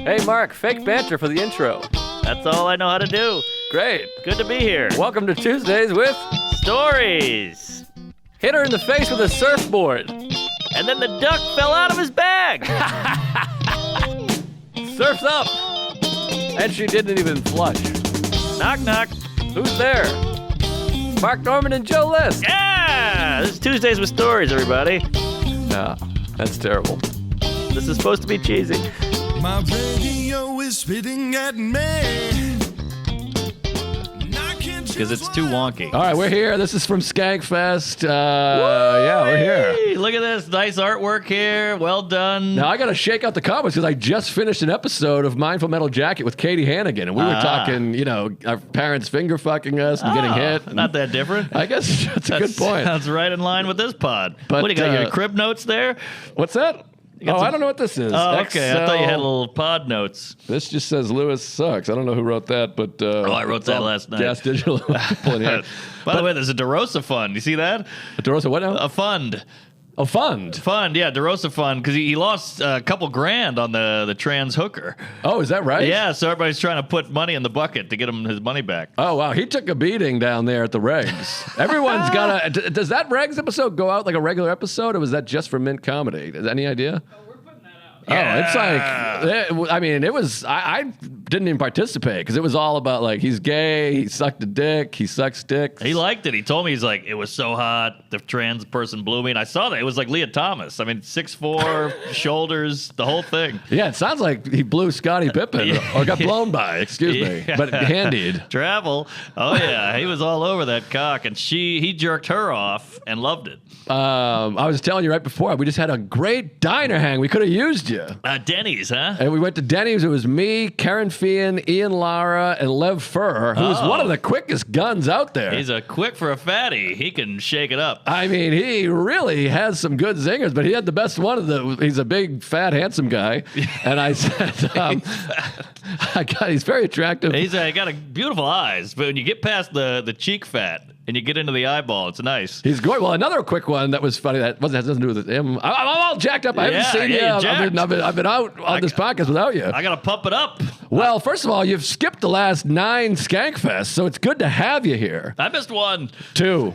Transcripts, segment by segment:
Hey, Mark, fake banter for the intro. That's all I know how to do. Great. Good to be here. Welcome to Tuesdays with Stories. Hit her in the face with a surfboard. And then the duck fell out of his bag. Surf's up. And she didn't even flush. Knock, knock. Who's there? Mark Norman and Joe List. Yeah! This is Tuesdays with Stories, everybody. No, that's terrible. This is supposed to be cheesy. My radio is spitting at me. Because it's too wonky. All right, we're here. This is from Skankfest. Yeah, we're here. Hey, look at this. Nice artwork here. Well done. Now, I got to shake out the comments because I just finished an episode of Mindful Metal Jacket with Katie Hannigan, and we were talking, our parents finger fucking us and getting hit. Not that different. I guess that's a good point. Sounds right in line with this pod. But, what do you got, your crib notes there? What's that? I don't know what this is. Oh, okay. I thought you had XL. little pod notes. This just says Lewis sucks. I don't know who wrote that, but... I wrote that last night. Gas Digital. By the way, there's a Darosa fund. You see that? Darosa, what now? A fund. A fund? Fund, yeah, Darosa fund, because he lost a couple grand on the trans hooker. Oh, is that right? Yeah, so everybody's trying to put money in the bucket to get him his money back. Oh, wow. He took a beating down there at the Regs. Everyone's got a... Does that Regs episode go out like a regular episode, or was that just for Mint Comedy? Any idea? Yeah. Oh, it's like, I mean, it was, I didn't even participate because it was all about like, he's gay, he sucked a dick, he sucks dicks. He liked it. He told me, he's like, it was so hot, the trans person blew me. And I saw that. It was like Leah Thomas. I mean, 6'4", shoulders, the whole thing. Yeah, it sounds like he blew Scottie Pippen or got blown by, excuse me, but handied. Travel. Oh, yeah. He was all over that cock, and he jerked her off and loved it. I was telling you right before, we just had a great diner hang. We could have used you. Denny's, huh? And we went to Denny's. It was me, Karen Fian, Ian Lara, and Lev Fur, who's one of the quickest guns out there. He's a quick for a fatty. He can shake it up. I mean, he really has some good zingers, but he had the best one of the. He's a big, fat, handsome guy. And I said, he's very attractive. He's got beautiful eyes, but when you get past the cheek fat and you get into the eyeball, it's nice. He's great. Well, another quick one that was funny that has nothing to do with him. I'm all jacked up. I haven't seen you. I've been out on this podcast without you. I got to pump it up. Well, first of all, you've skipped the last 9 Skankfests, so it's good to have you here. I missed one. 2.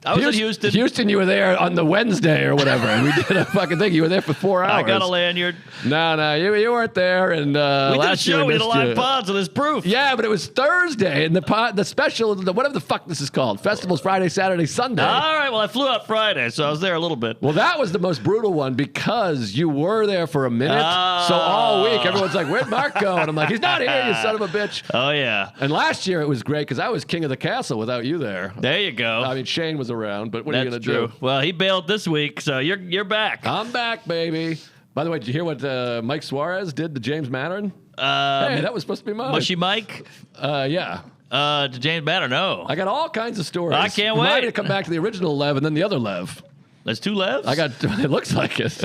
I was in Houston. Houston, you were there on the Wednesday or whatever, and we did a fucking thing. You were there for 4 hours. I got a lanyard. No, you weren't there. And we last did a show. year We did a live you. pod, so there's proof. Yeah, but it was Thursday, and the special, whatever the fuck this is called, festivals Friday, Saturday, Sunday. All right, well, I flew out Friday, so I was there a little bit. Well, that was the most brutal one because you were there for a minute. So all week, everyone's like, where'd Mark go? And I'm like, he's not here, you son of a bitch. Oh, yeah. And last year it was great because I was king of the castle without you there. There you go. I mean, Shane was around, but what are you going to True. do? Well, he bailed this week, so you're back. I'm back, baby. By the way, did you hear what Mike Suarez did to James Mattern? Hey, that was supposed to be mine. Mushy Mike? Yeah. To James Banner, no. I got all kinds of stories. I can't Remind wait. me to come back to the original Lev and then the other Lev. There's 2 Levs? It looks like it.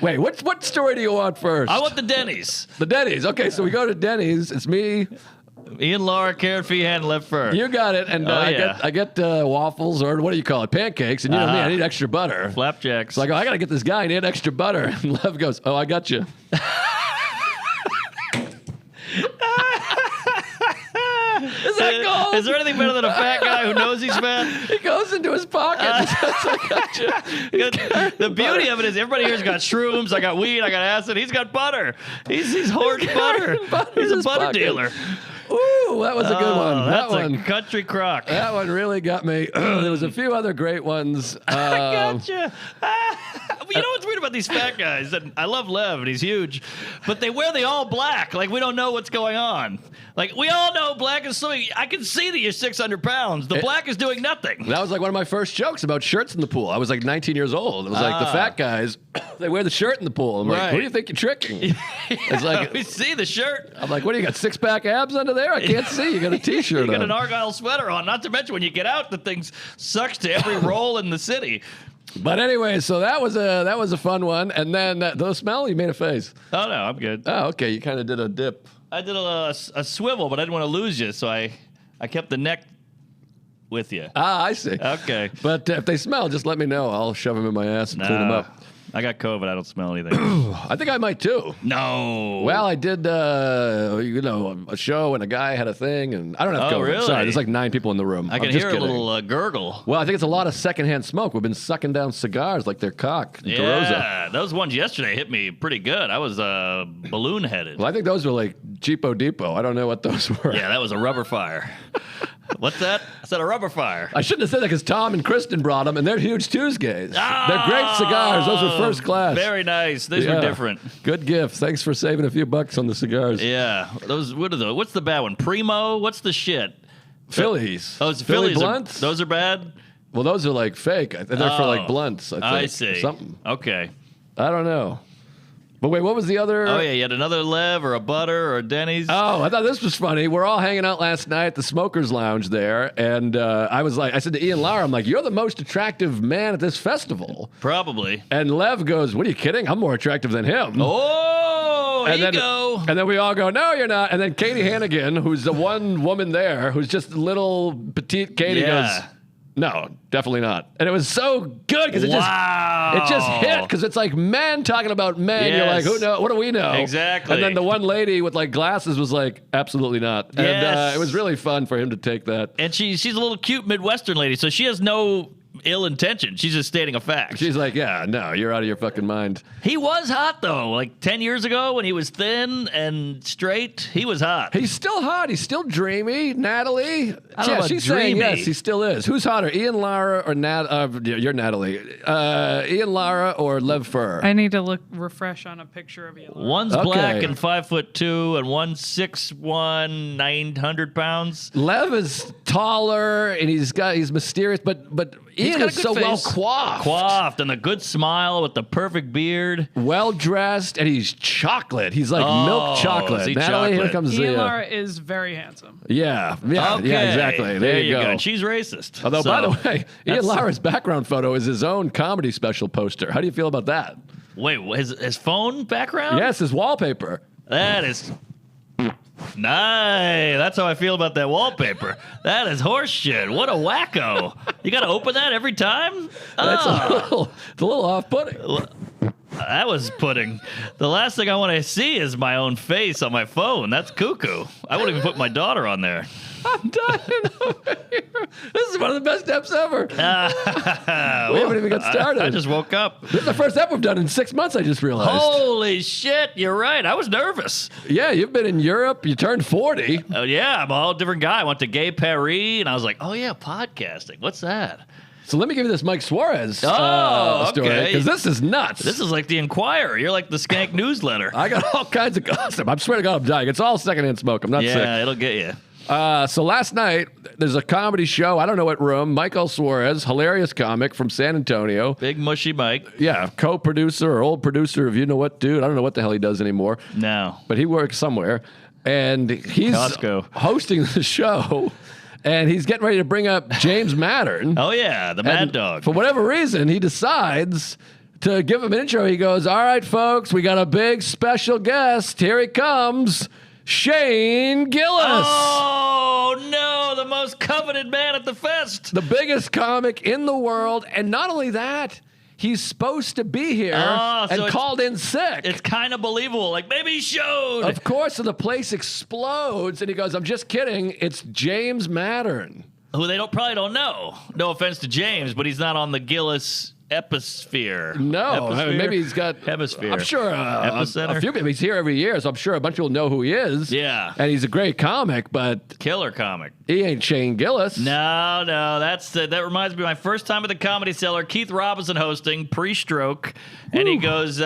Wait, what story do you want first? I want the Denny's. The Denny's. Okay, so we go to Denny's. It's me. Ian, Laura, Karen, Feehan, Left Fur. You got it. And I get waffles, or what do you call it, pancakes. And you know me, I need extra butter. Flapjacks. So I go, I got to get this guy. I need extra butter. And Lev goes, oh, I got you. Is that gold? Is there anything better than a fat guy who knows he's fat? He goes into his pocket and says, I got you. The beauty of it is everybody here's got shrooms, I got weed, I got acid. He's got butter. He's hoarding butter. He's a butter dealer. Ooh, that was a good one. That's That one. a country crock. That one really got me. There was a few other great ones. I gotcha. You know what's weird about these fat guys? And I love Lev, and he's huge, but they wear the all black. Like, we don't know what's going on. Like, we all know black is swimming. I can see that you're 600 pounds. The black is doing nothing. That was like one of my first jokes about shirts in the pool. I was like 19 years old. It was like the fat guys, they wear the shirt in the pool. I'm like, who do you think you're tricking? It's like, we see the shirt. I'm like, what do you got, 6-pack abs under there? I can't see. You got a T-shirt You got on. an Argyle sweater on. Not to mention, when you get out, the thing sucks to every roll in the city. But anyway, so that was a fun one. And then the smell, you made a face. Oh, no, I'm good. Oh, okay. You kind of did a dip. I did a swivel, but I didn't want to lose you, so I kept the neck with you. Ah, I see. Okay. But if they smell, just let me know. I'll shove them in my ass and clean them up. I got COVID. I don't smell anything. I think I might too. No. Well, I did, a show and a guy had a thing, and I don't have COVID. Really? Sorry, there's like 9 people in the room. I can hear a little gurgle. Well, I think it's a lot of secondhand smoke. We've been sucking down cigars like they're cock. Darosa. Yeah, those ones yesterday hit me pretty good. I was balloon headed. Well, I think those were like Cheapo Depot. I don't know what those were. Yeah, that was a rubber fire. What's that? I said a rubber fire. I shouldn't have said that because Tom and Kristen brought them, and they're huge Tuesdays. Oh, They're great cigars. Those were first class. Very nice. These were different. Good gift. Thanks for saving a few bucks on the cigars. Yeah. Those. What are those? What's the bad one? Primo? What's the shit? Phillies. Those Philly Phillies blunts? those are bad? Well, those are like fake. They're for like blunts, I think. I see. Something. Okay. I don't know. But wait, what was the other? Oh, yeah, you had another Lev or a Butter or a Denny's. Oh, I thought this was funny. We're all hanging out last night at the Smokers Lounge there, and I said to Ian Lara, I'm like, you're the most attractive man at this festival. Probably. And Lev goes, what are you kidding? I'm more attractive than him. Oh, ego. And then we all go, no, you're not. And then Katie Hannigan, who's the one woman there, who's just little petite Katie, goes, no, definitely not. And it was so good because it just hit because it's like men talking about men. Yes. You're like, who know? What do we know? Exactly. And then the one lady with like glasses was like, absolutely not. And Yes. it was really fun for him to take that. And she's a little cute Midwestern lady, so she has no ill intention. She's just stating a fact. She's like, yeah, no, you're out of your fucking mind. He was hot, though. Like 10 years ago when he was thin and straight, he was hot. He's still hot. He's still dreamy. Natalie. I don't know about she's saying dreamy. yes, he still is. Who's hotter, Ian Lara or you're Natalie. Ian Lara or Lev Fur? I need to refresh on a picture of you. One's black and 5'2", and one's 6'1", 900 pounds. Lev is taller and he's mysterious, but Ian got a is good so well face. coiffed. And a good smile with the perfect beard. Well dressed, and he's chocolate. He's like milk chocolate. is he Natalie, chocolate? here comes Ian the. Lara is very handsome. Yeah, Okay. exactly. There you go. And she's racist. Although, by the way, Ian that's- Lara's background photo is his own comedy special poster. How do you feel about that? Wait, his phone background? Yes, his wallpaper. That is nice. That's how I feel about that wallpaper. That is horse shit. What a wacko. You got to open that every time? That's Oh, it's a little off-putting. that was pudding. The last thing I want to see is my own face on my phone. That's cuckoo. I wouldn't even put my daughter on there. I'm dying over here. This is one of the best eps ever. We haven't even got started. I just woke up. This is the first ep we've done in 6 months, I just realized. Holy shit, you're right. I was nervous. Yeah, you've been in Europe. You turned 40. Oh, yeah, I'm a whole different guy. I went to Gay Paris, and I was like, oh, yeah, podcasting. What's that? So let me give you this Mike Suarez story, okay. because this is nuts. This is like the Inquirer. You're like the Skank newsletter. I got all kinds of gossip. I swear to God, I'm dying. It's all secondhand smoke. I'm not sick. Yeah, it'll get you. So last night, there's a comedy show. I don't know what room. Michael Suarez, hilarious comic from San Antonio. Big mushy Mike. Yeah, co-producer or old producer of You Know What Dude. I don't know what the hell he does anymore. No. But he works somewhere. And he's Costco. hosting the show. And he's getting ready to bring up James Mattern. Oh, yeah, the Mad And Dog. For whatever reason, he decides to give him an intro. He goes, all right, folks, we got a big special guest. Here he comes. Shane Gillis. Oh, no, the most coveted man at the fest. The biggest comic in the world. And not only that, he's supposed to be here and called in sick. It's kind of believable. Like, maybe he showed. Of course, so the place explodes, and he goes, I'm just kidding. It's James Mattern. Who they probably don't know. No offense to James, but he's not on the Gillis episphere. No, I mean, maybe he's got hemisphere. I'm sure Epicenter? a few people. He's here every year, so I'm sure a bunch of people know who he is. Yeah. And he's a great comic, but Killer comic. he ain't Shane Gillis. No, that reminds me of my first time at the Comedy Cellar. Keith Robinson hosting, pre-stroke, and he goes,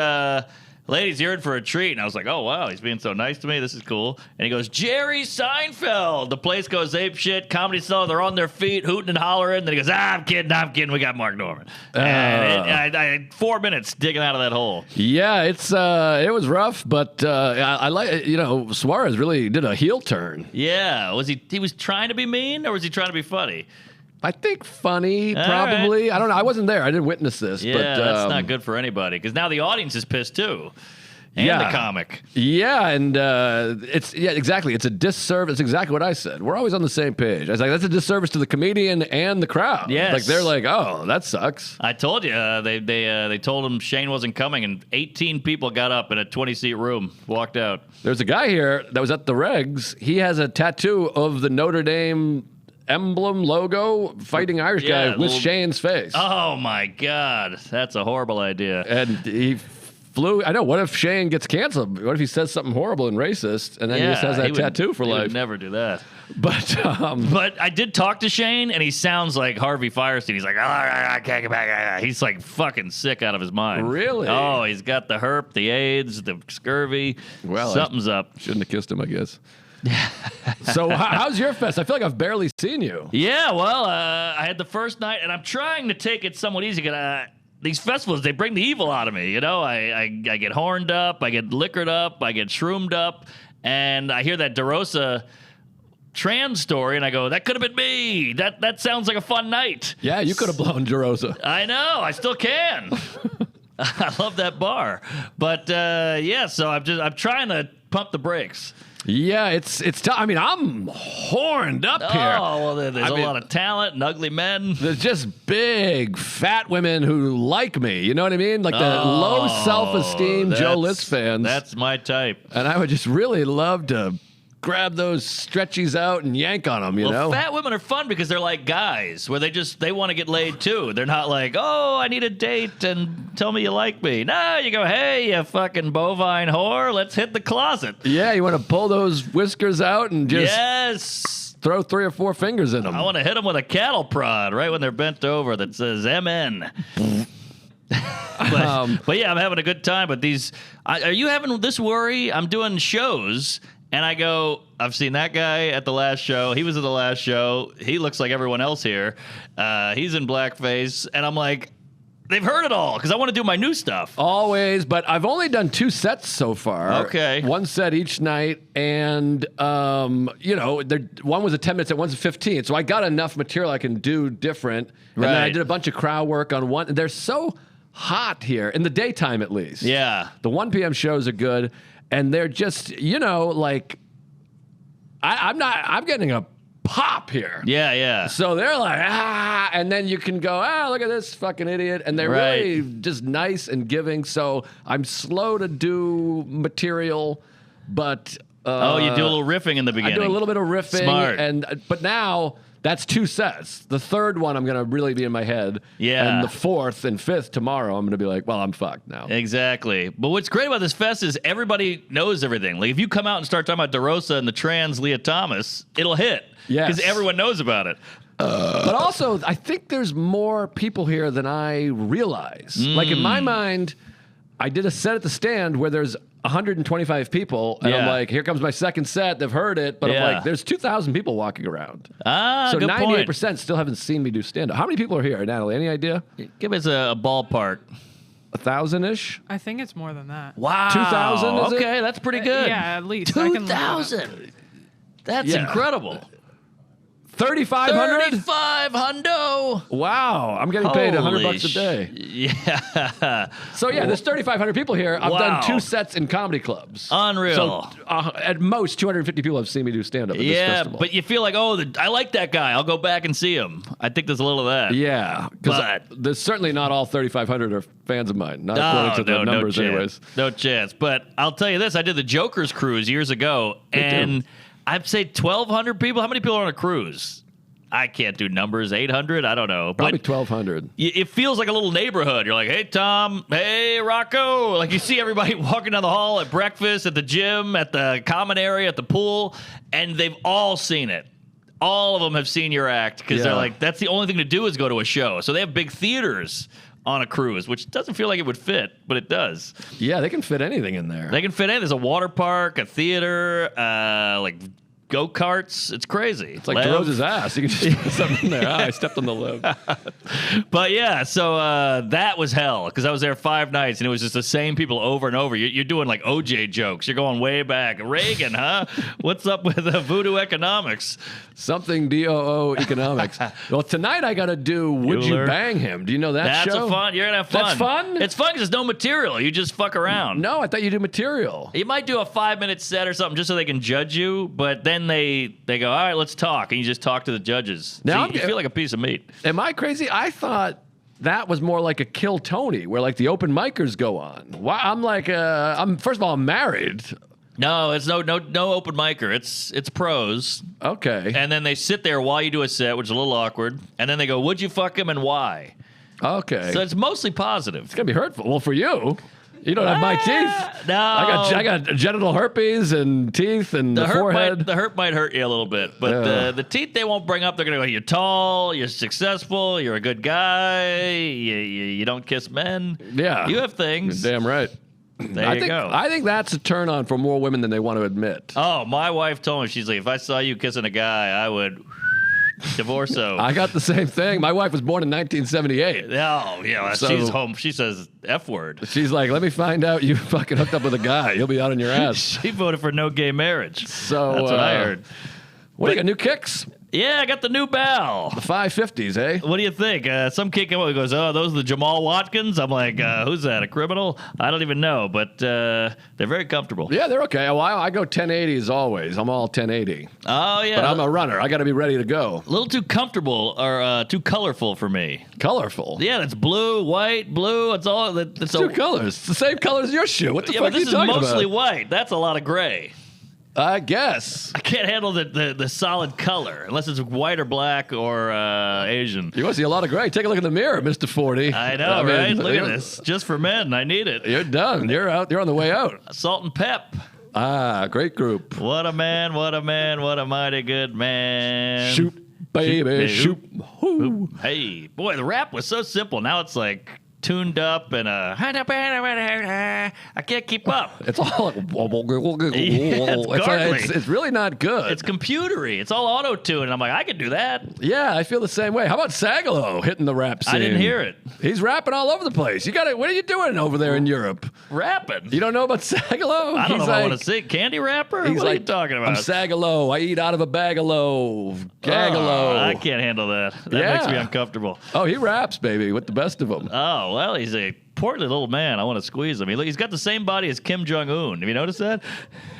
ladies, you're in for a treat. And I was like, oh, wow, he's being so nice to me. This is cool. And he goes, Jerry Seinfeld. The place goes ape shit. Comedy Cellar, they're on their feet, hooting and hollering. Then he goes, I'm kidding. We got Mark Norman. And I had 4 minutes digging out of that hole. Yeah, it was rough, but I like, Suarez really did a heel turn. Yeah. Was he was trying to be mean, or was he trying to be funny? I think funny, All probably. right. I don't know. I wasn't there. I didn't witness this. Yeah, but, that's not good for anybody, because now the audience is pissed, too. and Yeah. the comic. Yeah, and exactly. It's a disservice. It's exactly what I said. We're always on the same page. I was like, that's a disservice to the comedian and the crowd. Yes. Like they're like, oh, that sucks. I told you they told him Shane wasn't coming, and 18 people got up in a 20-seat room, walked out. There's a guy here that was at the Regs. He has a tattoo of the Notre Dame emblem logo, Fighting Irish guy with Shane's face. Oh my God, that's a horrible idea. And he flew. I know. What if Shane gets canceled? What if he says something horrible and racist, and then he just has that tattoo for he life? would never do that. But I did talk to Shane, and he sounds like Harvey Firestein. He's like, I can't get back. He's like fucking sick out of his mind. Really? Oh, he's got the herp, the AIDS, the scurvy. Well, something's up. Shouldn't have kissed him, I guess. So how's your fest? I feel like I've barely seen you. Yeah, well, I had the first night, and I'm trying to take it somewhat easy. These festivals, they bring the evil out of me. You know, I get horned up, I get liquored up, I get shroomed up, and I hear that Darosa trans story, and I go, that could have been me. That sounds like a fun night. Yeah, you could have blown Darosa. I know, I still can. I love that bar, but so I'm trying to pump the brakes. Yeah, it's tough. I mean, I'm horned up here. Oh, well, there's a lot of talent and ugly men. There's just big, fat women who like me. You know what I mean? Like the low self-esteem Joe List fans. That's my type. And I would just really love to grab those stretchies out and yank on them, you know? Fat women are fun because they're like guys, where they want to get laid too. They're not like, oh, I need a date and tell me you like me. No, you go, hey, you fucking bovine whore, let's hit the closet. Yeah, you want to pull those whiskers out and just throw 3 or 4 fingers in them. I want to hit them with a cattle prod right when they're bent over that says MN. but yeah, I'm having a good time. But are you having this worry? I'm doing shows. And I go, I've seen that guy at the last show. He was at the last show. He looks like everyone else here. He's in blackface. And I'm like, they've heard it all because I want to do my new stuff. Always, but I've only done 2 sets so far. Okay. 1 set each night. And, one was a 10 minute set, one's a 15. So I got enough material I can do different. And then I did a bunch of crowd work on one. They're so hot here, in the daytime at least. Yeah. The 1 p.m. shows are good. And they're just, like, I'm getting a pop here. Yeah. So they're like, and then you can go, look at this fucking idiot. And they're really just nice and giving. So I'm slow to do material, but. You do a little riffing in the beginning. I do a little bit of riffing. Smart. But now. That's 2 sets. The 3rd one, I'm going to really be in my head. Yeah. And the 4th and 5th tomorrow, I'm going to be like, well, I'm fucked now. Exactly. But what's great about this fest is everybody knows everything. Like, if you come out and start talking about Darosa and the trans Leah Thomas, it'll hit. Yes. Because everyone knows about it. But also, I think there's more people here than I realize. Like, in my mind, I did a set at the stand where there's 125 people, and I'm like, here comes my second set. They've heard it, but I'm like, there's 2,000 people walking around. So good 98% point. still haven't seen me do stand-up. How many people are here, Natalie? Any idea? Give us a ballpark. 1,000-ish? I think it's more than that. Wow. 2,000, is it? Okay, that's pretty good. Yeah, at least. I can look it up. 2,000. That's incredible. 3,500? 35 hundo. Wow. I'm getting paid $100 a day. Yeah. So, there's 3,500 people here. I've done 2 sets in comedy clubs. Unreal. So, at most, 250 people have seen me do stand-up at this festival. But you feel like, I like that guy. I'll go back and see him. I think there's a little of that. Yeah. Because there's certainly not all 3,500 are fans of mine. Not according to the numbers anyways. No chance. But I'll tell you this. I did the Joker's Cruise years ago. And I'd say 1,200 people. How many people are on a cruise? I can't do numbers. 800? I don't know. Probably 1,200. It feels like a little neighborhood. You're like, hey, Tom. Hey, Rocco. Like, you see everybody walking down the hall at breakfast, at the gym, at the common area, at the pool, and they've all seen it. All of them have seen your act because they're like, that's the only thing to do is go to a show. So they have big theaters on a cruise, which doesn't feel like it would fit, but it does. Yeah, they can fit anything in there. They can fit in. There's a water park, a theater, like go-karts. It's crazy. It's like Darosa's ass. You can just put something in there. I stepped on the lip. But yeah, so that was hell because I was there 5 nights and it was just the same people over and over. You're doing like OJ jokes. You're going way back. Reagan, huh? What's up with voodoo economics? Something DOO economics. Well, tonight I got to do Would You Bueller. Bang Him? Do you know that That's show? fun. You're gonna have fun. That's fun? It's fun because there's no material. You just fuck around. No, I thought you do material. You might do a 5-minute set or something just so they can judge you, but then they go, all right, let's talk, and you just talk to the judges. Now So you feel like a piece of meat. Am I crazy? I thought that was more like a Kill Tony, where like the open micers go on. Why? I'm like, first of all, I'm married. No, it's no open micer. It's pros, Okay. and then they sit there while you do a set, which is a little awkward, and then they go, would you fuck him and why? Okay. So it's mostly positive. It's gonna be hurtful. Well, for you, you don't have my teeth. No, I got genital herpes and teeth and the forehead. The hurt might hurt you a little bit, but the teeth they won't bring up. They're gonna go, you're tall, you're successful, you're a good guy, you don't kiss men. Yeah. You have things. You're damn right. There you go. I think that's a turn on for more women than they want to admit. Oh, my wife told me, she's like, if I saw you kissing a guy, I would divorce him. I got the same thing. My wife was born in 1978. Oh, yeah, So- she's home. She says F word. She's like, let me find out you fucking hooked up with a guy. You'll be out on your ass. She voted for no gay marriage. So That's what I heard. What do you got? New kicks? Yeah, I got the new bell. The 550s, eh? What do you think? Some kid came up and goes, oh, those are the Jamal Watkins? I'm like, who's that, a criminal? I don't even know, but they're very comfortable. Yeah, they're okay. Well, I go 1080s always. I'm all 1080. Oh, yeah. But I'm a runner. I got to be ready to go. a little too comfortable or too colorful for me. Colorful. Yeah, that's blue, white, blue. It's all. That's Two colors. It's the same color as your shoe. What the Yeah, fuck but are you this is talking mostly about? white. That's a lot of gray. I guess. I can't handle the solid color unless it's white or black or Asian. You want to see a lot of gray. Take a look in the mirror, Mr. 40. I know, right? Look at this. Just for men. I need it. You're done. You're out. You're on the way out. Salt and Pep. Ah, great group. What a man, what a man, what a mighty good man. Shoot, baby, shoot. Whoo. Hey, boy, the rap was so simple. Now it's like tuned up and I can't keep up. It's all like, gargly. it's really not good. It's computery. It's all auto-tune. And I'm like, I could do that. Yeah, I feel the same way. How about Sagalo hitting the rap scene? I didn't hear it. He's rapping all over the place. You got it. What are you doing over there in Europe? Rapping. You don't know about Sagalo? I don't know He's if I like- want to sing. Candy rapper? He's What are like, you talking about? I'm Sagalo. I eat out of a bagalo. Gagalo. Oh, I can't handle that. That makes me uncomfortable. Oh, he raps, baby, with the best of them. Oh, well, he's a portly little man. I want to squeeze him. He's got the same body as Kim Jong-un. Have you noticed that?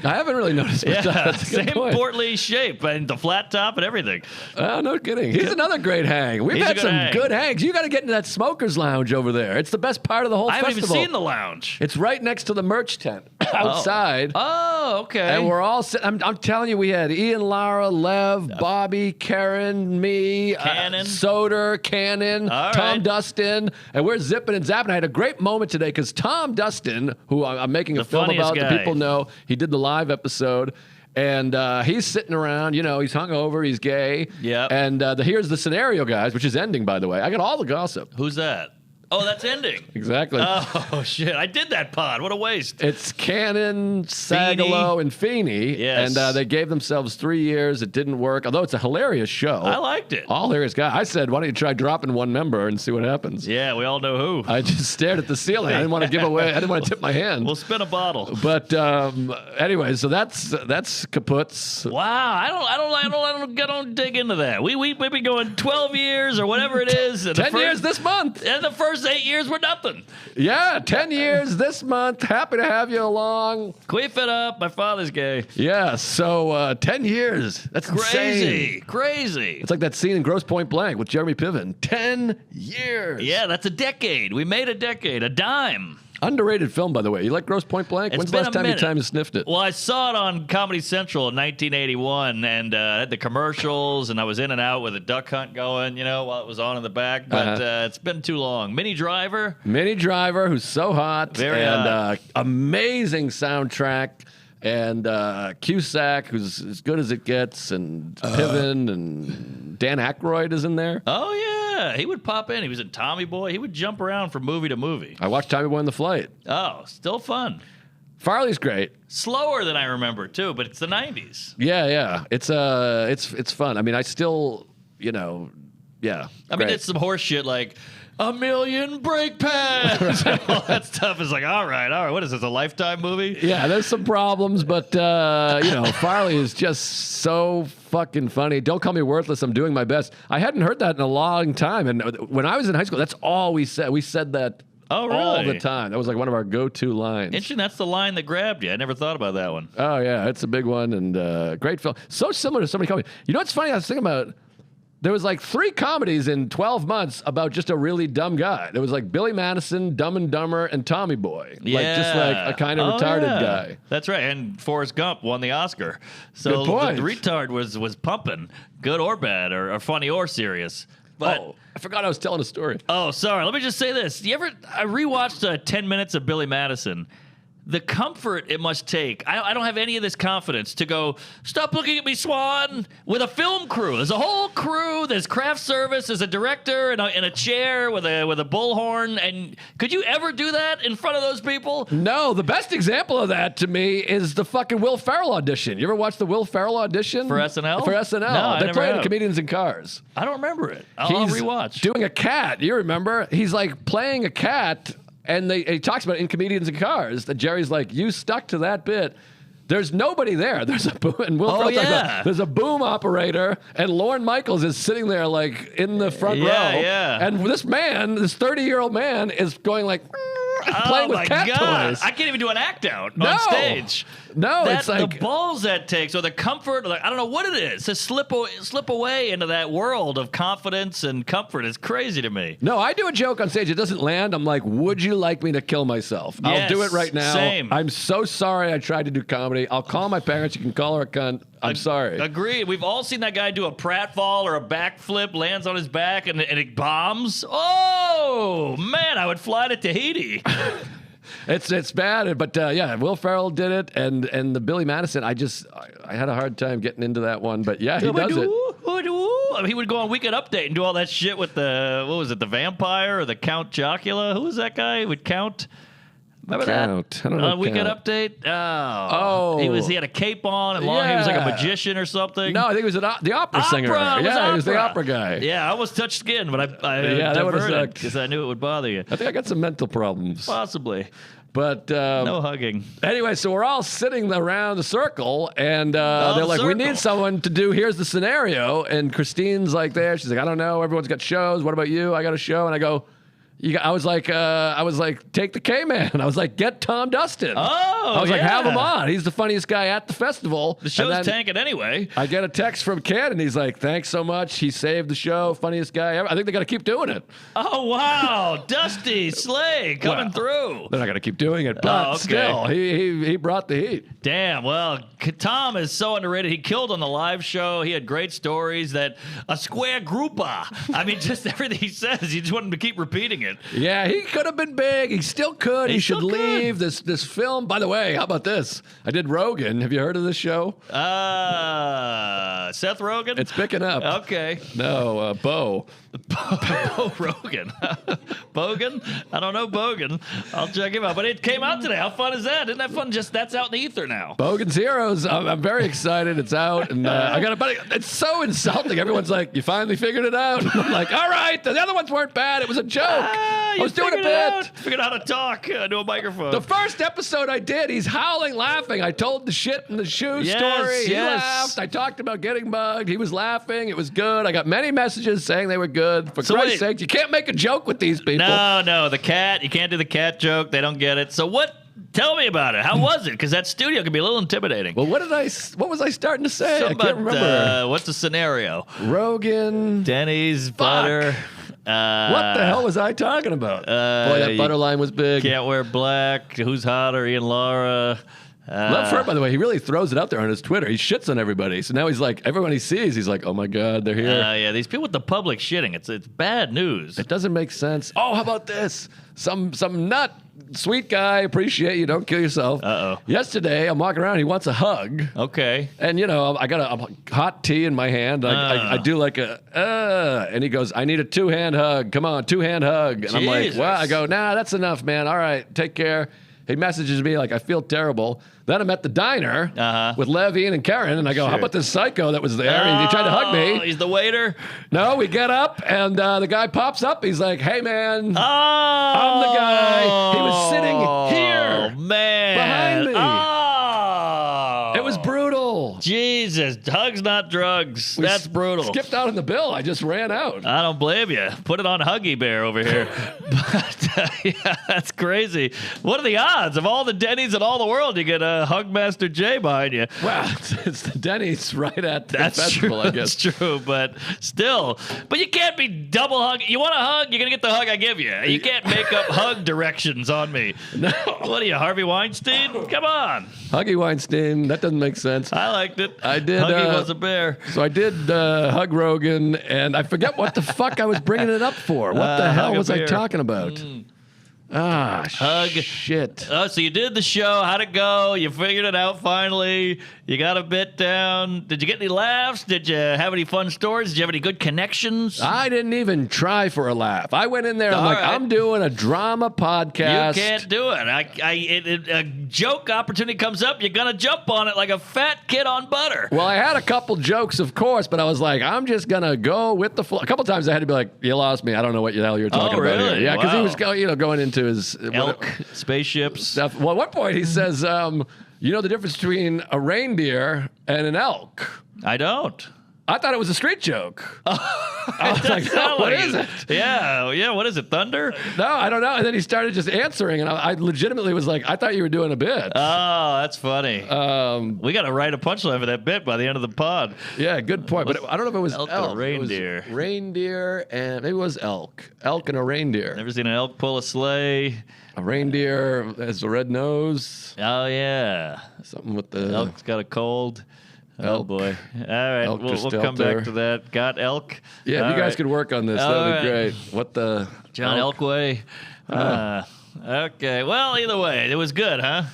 I haven't really noticed. But Yeah, that's a good same point. portly shape and the flat top and everything. Oh, no kidding. He's another great hang. We've He's a had good some hang. good hangs. You got to get into that smokers lounge over there. It's the best part of the whole I haven't festival. even seen the lounge. It's right next to the merch tent outside. Oh, okay. And we're all sitting. I'm telling you, we had Ian, Lara, Lev, Bobby, Karen, me, Cannon. Soder, Cannon, All Tom right. Dustin, and we're zipping and zapping. I had a great moment today because Tom Dustin, who I'm making a The film funniest about, guy. the people know, he did the live episode. And he's sitting around, you know, he's hungover, he's gay. Yep. And here's the scenario, guys, which is ending, by the way. I got all the gossip. Who's that? Oh, that's ending. Exactly. Oh, shit. I did that pod. What a waste. It's Cannon, Sagalo, and Feeney. Yes. And they gave themselves 3 years. It didn't work, although it's a hilarious show. I liked it. All hilarious guy. I said, why don't you try dropping one member and see what happens? Yeah, we all know who. I just stared at the ceiling. I didn't want to give away. I didn't want to tip my hand. We'll spin a bottle. But anyway, so that's kaputs. Wow, I don't dig into that. We've been going 12 years or whatever it is. 10 years this month. And the first 8 years were nothing. Yeah, 10 years this month. Happy to have you along. Queef it up. My father's gay. Yeah, so 10 years. That's Crazy. insane. Crazy. It's like that scene in Grosse Pointe Blank with Jeremy Piven. 10 years. Yeah, that's a decade. We made a decade. A dime. Underrated film, by the way. You like Grosse Pointe Blank? It's When's the been last a time minute. you sniffed it? Well, I saw it on Comedy Central in 1981 and had the commercials, and I was in and out with a duck hunt going, you know, while it was on in the back. But it's been too long. Minnie Driver. Minnie Driver, who's so hot. Very and hot. Amazing soundtrack. And Cusack, who's as good as it gets. And Piven and Dan Aykroyd is in there. Oh, yeah. He would pop in. He was in Tommy Boy. He would jump around from movie to movie. I watched Tommy Boy on the Flight. Oh, still fun. Farley's great. Slower than I remember too, but it's the 90s. Yeah. It's fun. I mean, I still, yeah. I mean, it's some horse shit like a million brake pads. All that stuff is like, all right. What is this, a Lifetime movie? Yeah, there's some problems, but Farley is just so fucking funny. Don't call me worthless. I'm doing my best. I hadn't heard that in a long time, and when I was in high school, that's all we said. We said that. Oh, really? All the time. That was like one of our go-to lines. Interesting. That's the line that grabbed you. I never thought about that one. Oh yeah, it's a big one and great film. So similar to so many comedies. You know what's funny? I was thinking about. There was like 3 comedies in 12 months about just a really dumb guy. There was like Billy Madison, Dumb and Dumber, and Tommy Boy. Yeah. Like just like a kind of retarded guy. That's right. And Forrest Gump won the Oscar. So Good point. the retard was pumping, good or bad, or funny or serious. But I forgot I was telling a story. Oh, sorry. Let me just say this. I rewatched 10 minutes of Billy Madison. The comfort it must take. I don't have any of this confidence to go, stop looking at me, Swan, with a film crew. There's a whole crew. There's craft service. There's a director in a chair with a bullhorn. And could you ever do that in front of those people? No, the best example of that to me is the fucking Will Ferrell audition. You ever watch the Will Ferrell audition? For SNL? For SNL. No, I They're never playing have. Comedians in Cars. I don't remember it. I'll rewatch. Doing a cat. You remember? He's like playing a cat. And he talks about it in Comedians in Cars that Jerry's like, you stuck to that bit. There's nobody there. There's a boom, and Will Ferrell talks about, there's a boom operator, and Lorne Michaels is sitting there like in the front row. Yeah. And this 30-year-old man is going like playing with cat toys. I can't even do an act out on stage. No, it's like the balls that takes, or the comfort, or I don't know what it is, to slip away into that world of confidence and comfort is crazy to me. No, I do a joke on stage. It doesn't land. I'm like, would you like me to kill myself? I'll do it right now. Same. I'm so sorry I tried to do comedy. I'll call my parents. You can call her a cunt. I'm sorry. Agreed. We've all seen that guy do a pratfall or a backflip, lands on his back, and it bombs. Oh, man, I would fly to Tahiti. It's bad, but Will Ferrell did it, and the Billy Madison. I had a hard time getting into that one, but yeah, he does it. I mean, he would go on Weekend Update and do all that shit with the vampire or the Count Chocula? Who was that guy? He would count. Remember Count. that? I don't know. Weekend Count. Update. Oh. He had a cape on and long. He was like a magician or something. No, I think he was the opera singer. Yeah, he was the opera guy. Yeah, I almost touched skin, but I that would've diverted sucked. because I knew it would bother you. I think I got some mental problems. Possibly. But No hugging. anyway, so we're all sitting around the circle, and they're like, "We need someone to do. Here's the scenario." And Christine's like, "There." She's like, "I don't know. Everyone's got shows. What about you? I got a show." And I go, I was like, take the K-Man. I was like, get Tom Dustin. Oh, I was like, have him on. He's the funniest guy at the festival. The show's tanking anyway. I get a text from Ken, and he's like, thanks so much. He saved the show. Funniest guy ever. I think they got to keep doing it. Oh, wow. Dusty Slay coming through. They're not going to keep doing it, but still, he brought the heat. Damn. Well, Tom is so underrated. He killed on the live show. He had great stories. That a square grouper. I mean, just everything he says, you just want him to keep repeating it. Yeah, he could have been big. He still could. He should leave this film. By the way, how about this? I did Rogan. Have you heard of this show? Seth Rogen? It's picking up. Okay. No, Bo. Bo Rogan. Bogan? I don't know Bogan. I'll check him out. But it came out today. How fun is that? Isn't that fun? That's out in the ether now. Bogan's Heroes. I'm very excited. It's out. And I got it's so insulting. Everyone's like, you finally figured it out. And I'm like, all right. The other ones weren't bad. It was a joke. I was doing a bit. Figured out how to talk into a microphone. The first episode I did, he's howling, laughing. I told the shit in the shoe story. He laughed. I talked about getting mugged. He was laughing. It was good. I got many messages saying they were good. For Christ's sake, you can't make a joke with these people. No, the cat. You can't do the cat joke. They don't get it. So what? Tell me about it. How was it? Because that studio can be a little intimidating. Well, what was I starting to say? I can't remember. What's the scenario? Rogan. Denny's, butter. What the hell was I talking about? Boy, that butter line was big. Can't wear black. Who's hotter, Ian Lara? Love for it, by the way. He really throws it out there on his Twitter. He shits on everybody. So now he's like, everyone he sees, he's like, oh my God, they're here. Yeah, these people with the public shitting, it's bad news. It doesn't make sense. Oh, how about this? Some nut, sweet guy, appreciate you, don't kill yourself. Uh-oh. Yesterday, I'm walking around, he wants a hug. Okay. And, I got a hot tea in my hand. I do like and he goes, I need a 2-hand hug. Come on, 2-hand hug. And I'm like, well, I go, nah, that's enough, man. All right, take care. He messages me like, I feel terrible. Then I'm at the diner with Lev, Ian, and Karen, and I go, how about this psycho that was there? He tried to hug me. He's the waiter? No, we get up, and the guy pops up. He's like, hey, man. Oh, I'm the guy. He was sitting here. Oh, man. Behind me. Oh. It was brutal. Jesus. Hugs, not drugs. That's brutal. Skipped out on the bill. I just ran out. I don't blame you. Put it on Huggy Bear over here. But, yeah, that's crazy. What are the odds? Of all the Denny's in all the world, you get a Hugmaster J behind you. Well, it's the Denny's right at the That's festival, true. I guess. That's true, but still. But you can't be double hugging. You want a hug, you're going to get the hug I give you. You can't make up hug directions on me. No. What are you, Harvey Weinstein? Come on. Huggy Weinstein. That doesn't make sense. I liked it. I did. Huggy was a bear. So I did hug Rogan, and I forget what the fuck I was bringing it up for. What the hell hug a was I bear. talking about? Hug. Shit. Oh, so you did the show. How'd it go? You figured it out finally. You got a bit down. Did you get any laughs? Did you have any fun stories? Did you have any good connections? I didn't even try for a laugh. I went in there. I'm like, right. I'm doing a drama podcast. You can't do it. A joke opportunity comes up, you're going to jump on it like a fat kid on butter. Well, I had a couple jokes, of course, but I was like, I'm just going to go with the flow. A couple times I had to be like, you lost me. I don't know what the hell you're talking about really? here. Yeah, because he Wow. was going into his Elk, spaceships. stuff. Well, at one point he says, you know the difference between a reindeer and an elk? I don't. I thought it was a street joke. I was like, Sound what like is it? Yeah. What is it? Thunder? No, I don't know. And then he started just answering, and I legitimately was like, I thought you were doing a bit. Oh, that's funny. We got to write a punchline for that bit by the end of the pod. Yeah, good point. But I don't know if it was Elk elk. or reindeer. It was reindeer, and maybe it was elk. Elk and a reindeer. Never seen an elk pull a sleigh. A reindeer has a red nose. Oh, yeah. Something with the Elk's got a cold. Oh, Elk. boy. All right. Elk We'll just come out there. back to that. Got elk? Yeah, if All you guys right. could work on this, All that'd be right. great. What the John Elkway. Okay. Well, either way, it was good, huh?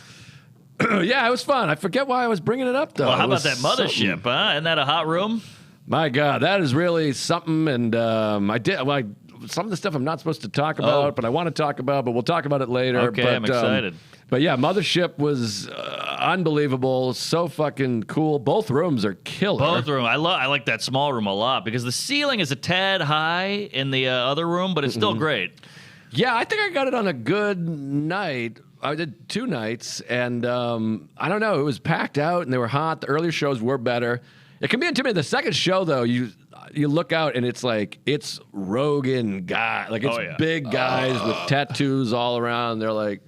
Yeah, it was fun. I forget why I was bringing it up though. Well, how It about was that mothership, something. huh? Isn't that a hot room? My God, that is really something. And some of the stuff I'm not supposed to talk about, but I want to talk about. But we'll talk about it later. Okay, but, I'm excited. But yeah, Mothership was unbelievable. So fucking cool. Both rooms are killer. Both room. I like that small room a lot because the ceiling is a tad high in the other room, but it's still great. Yeah, I think I got it on a good night. I did 2 nights, and I don't know. It was packed out, and they were hot. The earlier shows were better. It can be intimidating. The second show, though, you look out, and it's like it's Rogan guy, like it's big guys with tattoos all around. They're like,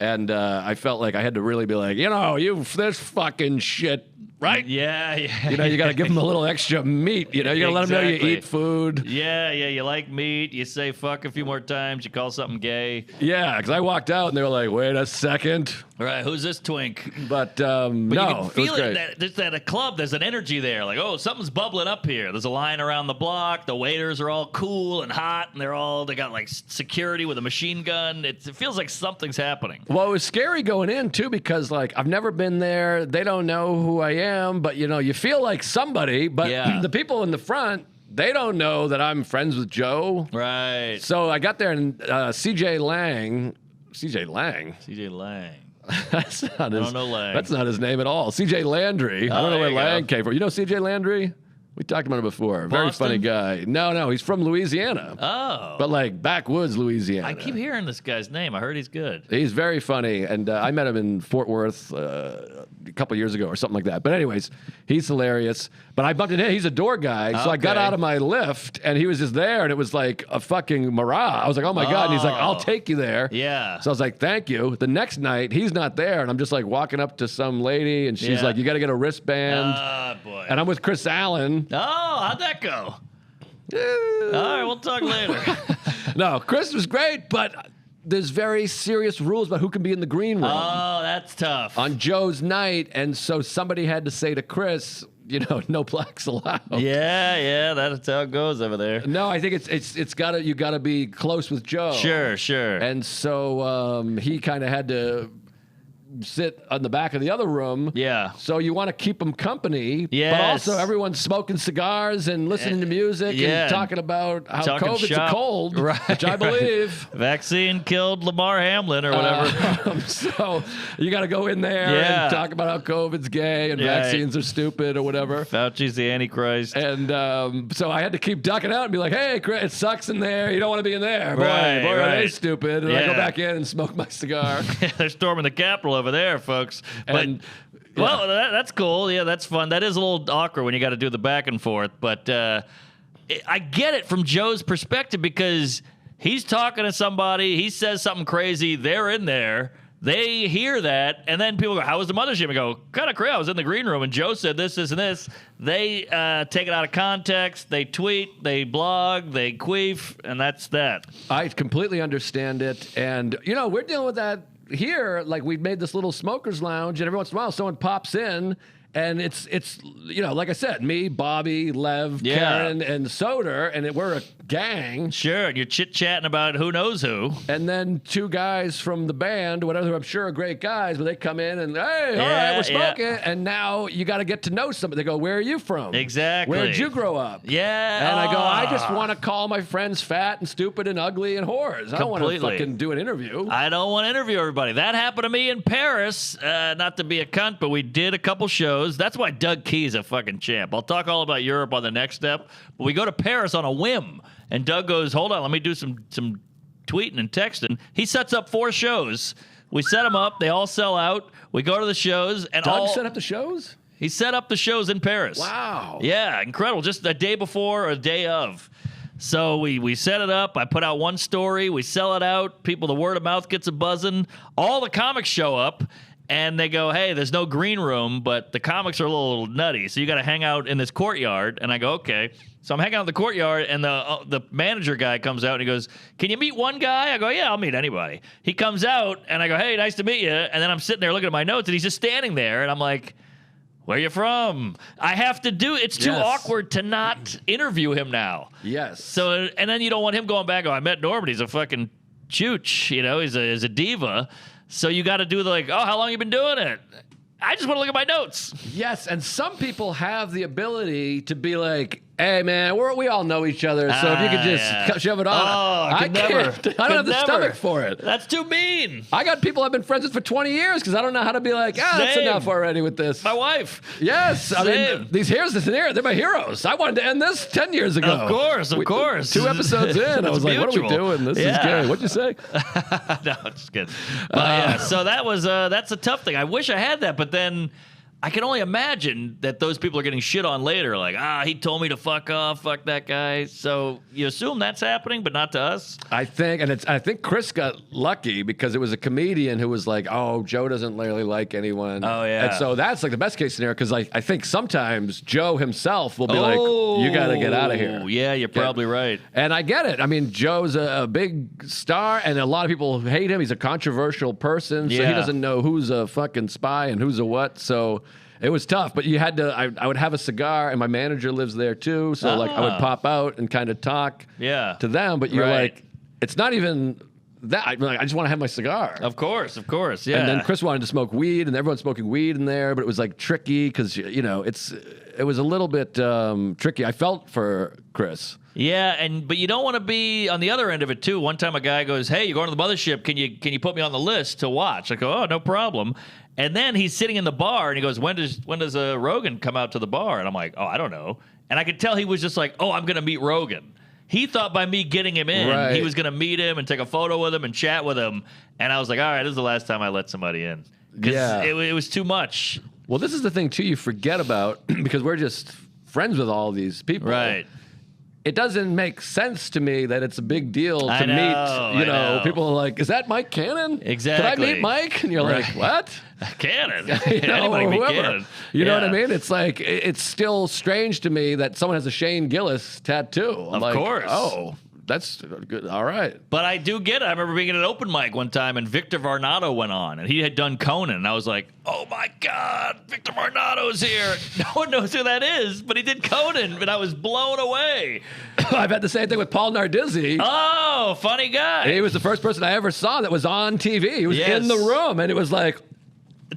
and I felt like I had to really be like, this fucking shit. Right? Yeah. You got to give them a little extra meat. You got to let them know you eat food. Yeah. You like meat. You say fuck a few more times. You call something gay. Yeah, because I walked out and they were like, wait a second. All right, who's this twink? But You no, can feel it was great. that just at a club, there's an energy there. Like, oh, something's bubbling up here. There's a line around the block. The waiters are all cool and hot, and they got like security with a machine gun. It feels like something's happening. Well, it was scary going in too because like I've never been there. They don't know who I am, but you feel like somebody. But the people in the front, they don't know that I'm friends with Joe. Right. So I got there and CJ Lang. CJ Lang. That's not I don't know Lang. That's not his name at all. CJ Landry. I don't know there where you Lang go. came from. You know CJ Landry? We talked about him before. Very Boston? funny guy. No, he's from Louisiana. Oh. But like backwoods Louisiana. I keep hearing this guy's name. I heard he's good. He's very funny, and I met him in Fort Worth a couple years ago or something like that. But anyways, he's hilarious. But I bumped into him. He's a door guy, so I got Okay. out of my lift, and he was just there, and it was like a fucking mirage. I was like, oh my God. And he's like, I'll take you there. Yeah. So I was like, thank you. The next night, he's not there, and I'm just like walking up to some lady, and she's Yeah. like, you got to get a wristband. Oh, boy. And I'm with Chris Allen. Oh, how'd that go? All right, we'll talk later. No, Chris was great, but there's very serious rules about who can be in the green room. Oh, that's tough. On Joe's night, and so somebody had to say to Chris, no blacks allowed. Yeah, that's how it goes over there. No, I think you gotta be close with Joe. Sure. And so he kind of had to sit on the back of the other room. Yeah. So you want to keep them company. Yes. But also everyone's smoking cigars and listening to music and talking about how COVID's a cold, which I believe. Vaccine killed Lamar Hamlin or whatever. So you got to go in there and talk about how COVID's gay and vaccines are stupid or whatever. Fauci's the Antichrist. And so I had to keep ducking out and be like, hey, it sucks in there. You don't want to be in there. Boy, are they stupid. And I go back in and smoke my cigar. They're storming the Capitol over there, folks. But, well, that's cool. Yeah, that's fun. That is a little awkward when you got to do the back and forth. But I get it from Joe's perspective because he's talking to somebody. He says something crazy. They're in there. They hear that, and then people go, how was the mothership? And go, kind of crazy. I was in the green room, and Joe said this, this, and this. They take it out of context. They tweet, they blog, they queef, and that's that. I completely understand it. And, we're dealing with that here. Like, we've made this little smokers lounge, and every once in a while someone pops in, and it's like I said, me, Bobby, Lev, Karen, and Soder, and we're a gang. Sure, and you're chit-chatting about who knows who. And then two guys from the band, whatever, who I'm sure are great guys, but they come in and, hey, all right, we're smoking. And now you got to get to know somebody. They go, where are you from? Exactly. Where'd you grow up? Yeah. And I go, I just want to call my friends fat and stupid and ugly and whores. I don't want to fucking do an interview. I don't want to interview everybody. That happened to me in Paris. Not to be a cunt, but we did a couple shows. That's why Doug Key's a fucking champ. I'll talk all about Europe on the next step. But we go to Paris on a whim. And Doug goes, hold on, let me do some tweeting and texting. He sets up 4 shows. We set them up. They all sell out. We go to the shows. And Doug set up the shows? He set up the shows in Paris. Wow. Yeah, incredible. Just a day before or a day of. So we set it up. I put out one story. We sell it out. People, the word of mouth gets a buzzing. All the comics show up. And they go, hey, there's no green room, but the comics are a little nutty, so you got to hang out in this courtyard. And I go, okay. So I'm hanging out in the courtyard, and the manager guy comes out, and he goes, can you meet one guy? I go, yeah, I'll meet anybody. He comes out, and I go, hey, nice to meet you. And then I'm sitting there looking at my notes, and he's just standing there, and I'm like, where are you from? I have to do it's too awkward to not interview him now. Yes. So, and then you don't want him going back, I met Norman. He's a fucking chooch, he's a diva. So you got to do how long you been doing it? I just want to look at my notes. Yes, and some people have the ability to be like, hey, man, we all know each other, so if you could just shove it on. I don't have the stomach for it. That's too mean. I got people I've been friends with for 20 years because I don't know how to be like, that's enough already with this. My wife. Yes. I mean, these heroes, they're my heroes. I wanted to end this 10 years ago. Of course. 2 episodes in, I was like, what are we doing? This is good. What'd you say? No, just kidding. But so that was that's a tough thing. I wish I had that, but then I can only imagine that those people are getting shit on later. Like, he told me to fuck off, fuck that guy. So you assume that's happening, but not to us. I think Chris got lucky because it was a comedian who was like, oh, Joe doesn't really like anyone. Oh, yeah. And so that's like the best case scenario because I think sometimes Joe himself will be like, you got to get out of here. Yeah, you're probably right. And I get it. I mean, Joe's a big star and a lot of people hate him. He's a controversial person. So he doesn't know who's a fucking spy and who's a what. So it was tough, but you had to. I would have a cigar, and my manager lives there too. So I would pop out and kind of talk to them. But you're like, it's not even that. I just want to have my cigar. Of course, yeah. And then Chris wanted to smoke weed, and everyone's smoking weed in there, but it was like tricky because it was a little bit tricky. I felt for Chris. Yeah, but you don't want to be on the other end of it too. One time a guy goes, hey, you're going to the mothership. Can you put me on the list to watch? I go, oh, no problem. And then he's sitting in the bar, and he goes, when does Rogan come out to the bar? And I'm like, oh, I don't know. And I could tell he was just like, oh, I'm going to meet Rogan. He thought by me getting him in, he was going to meet him and take a photo with him and chat with him. And I was like, all right, this is the last time I let somebody in. Because it was too much. Well, this is the thing, too, you forget about, because we're just friends with all these people. Right. It doesn't make sense to me that it's a big deal to meet, people are like, is that Mike Cannon? Exactly. Can I meet Mike? And you're like, what? Cannon. Anybody can meet whoever. Cannon. You know what I mean? It's like, it's still strange to me that someone has a Shane Gillis tattoo. I'm of course. Oh, that's good. All right. But I do get it. I remember being at an open mic one time, and Victor Varnado went on, and he had done Conan. And I was like, oh, my God, Victor Varnado's here. No one knows who that is, but he did Conan, and I was blown away. I've had the same thing with Paul Nardizzi. Oh, funny guy. He was the first person I ever saw that was on TV. He was in the room, and it was like,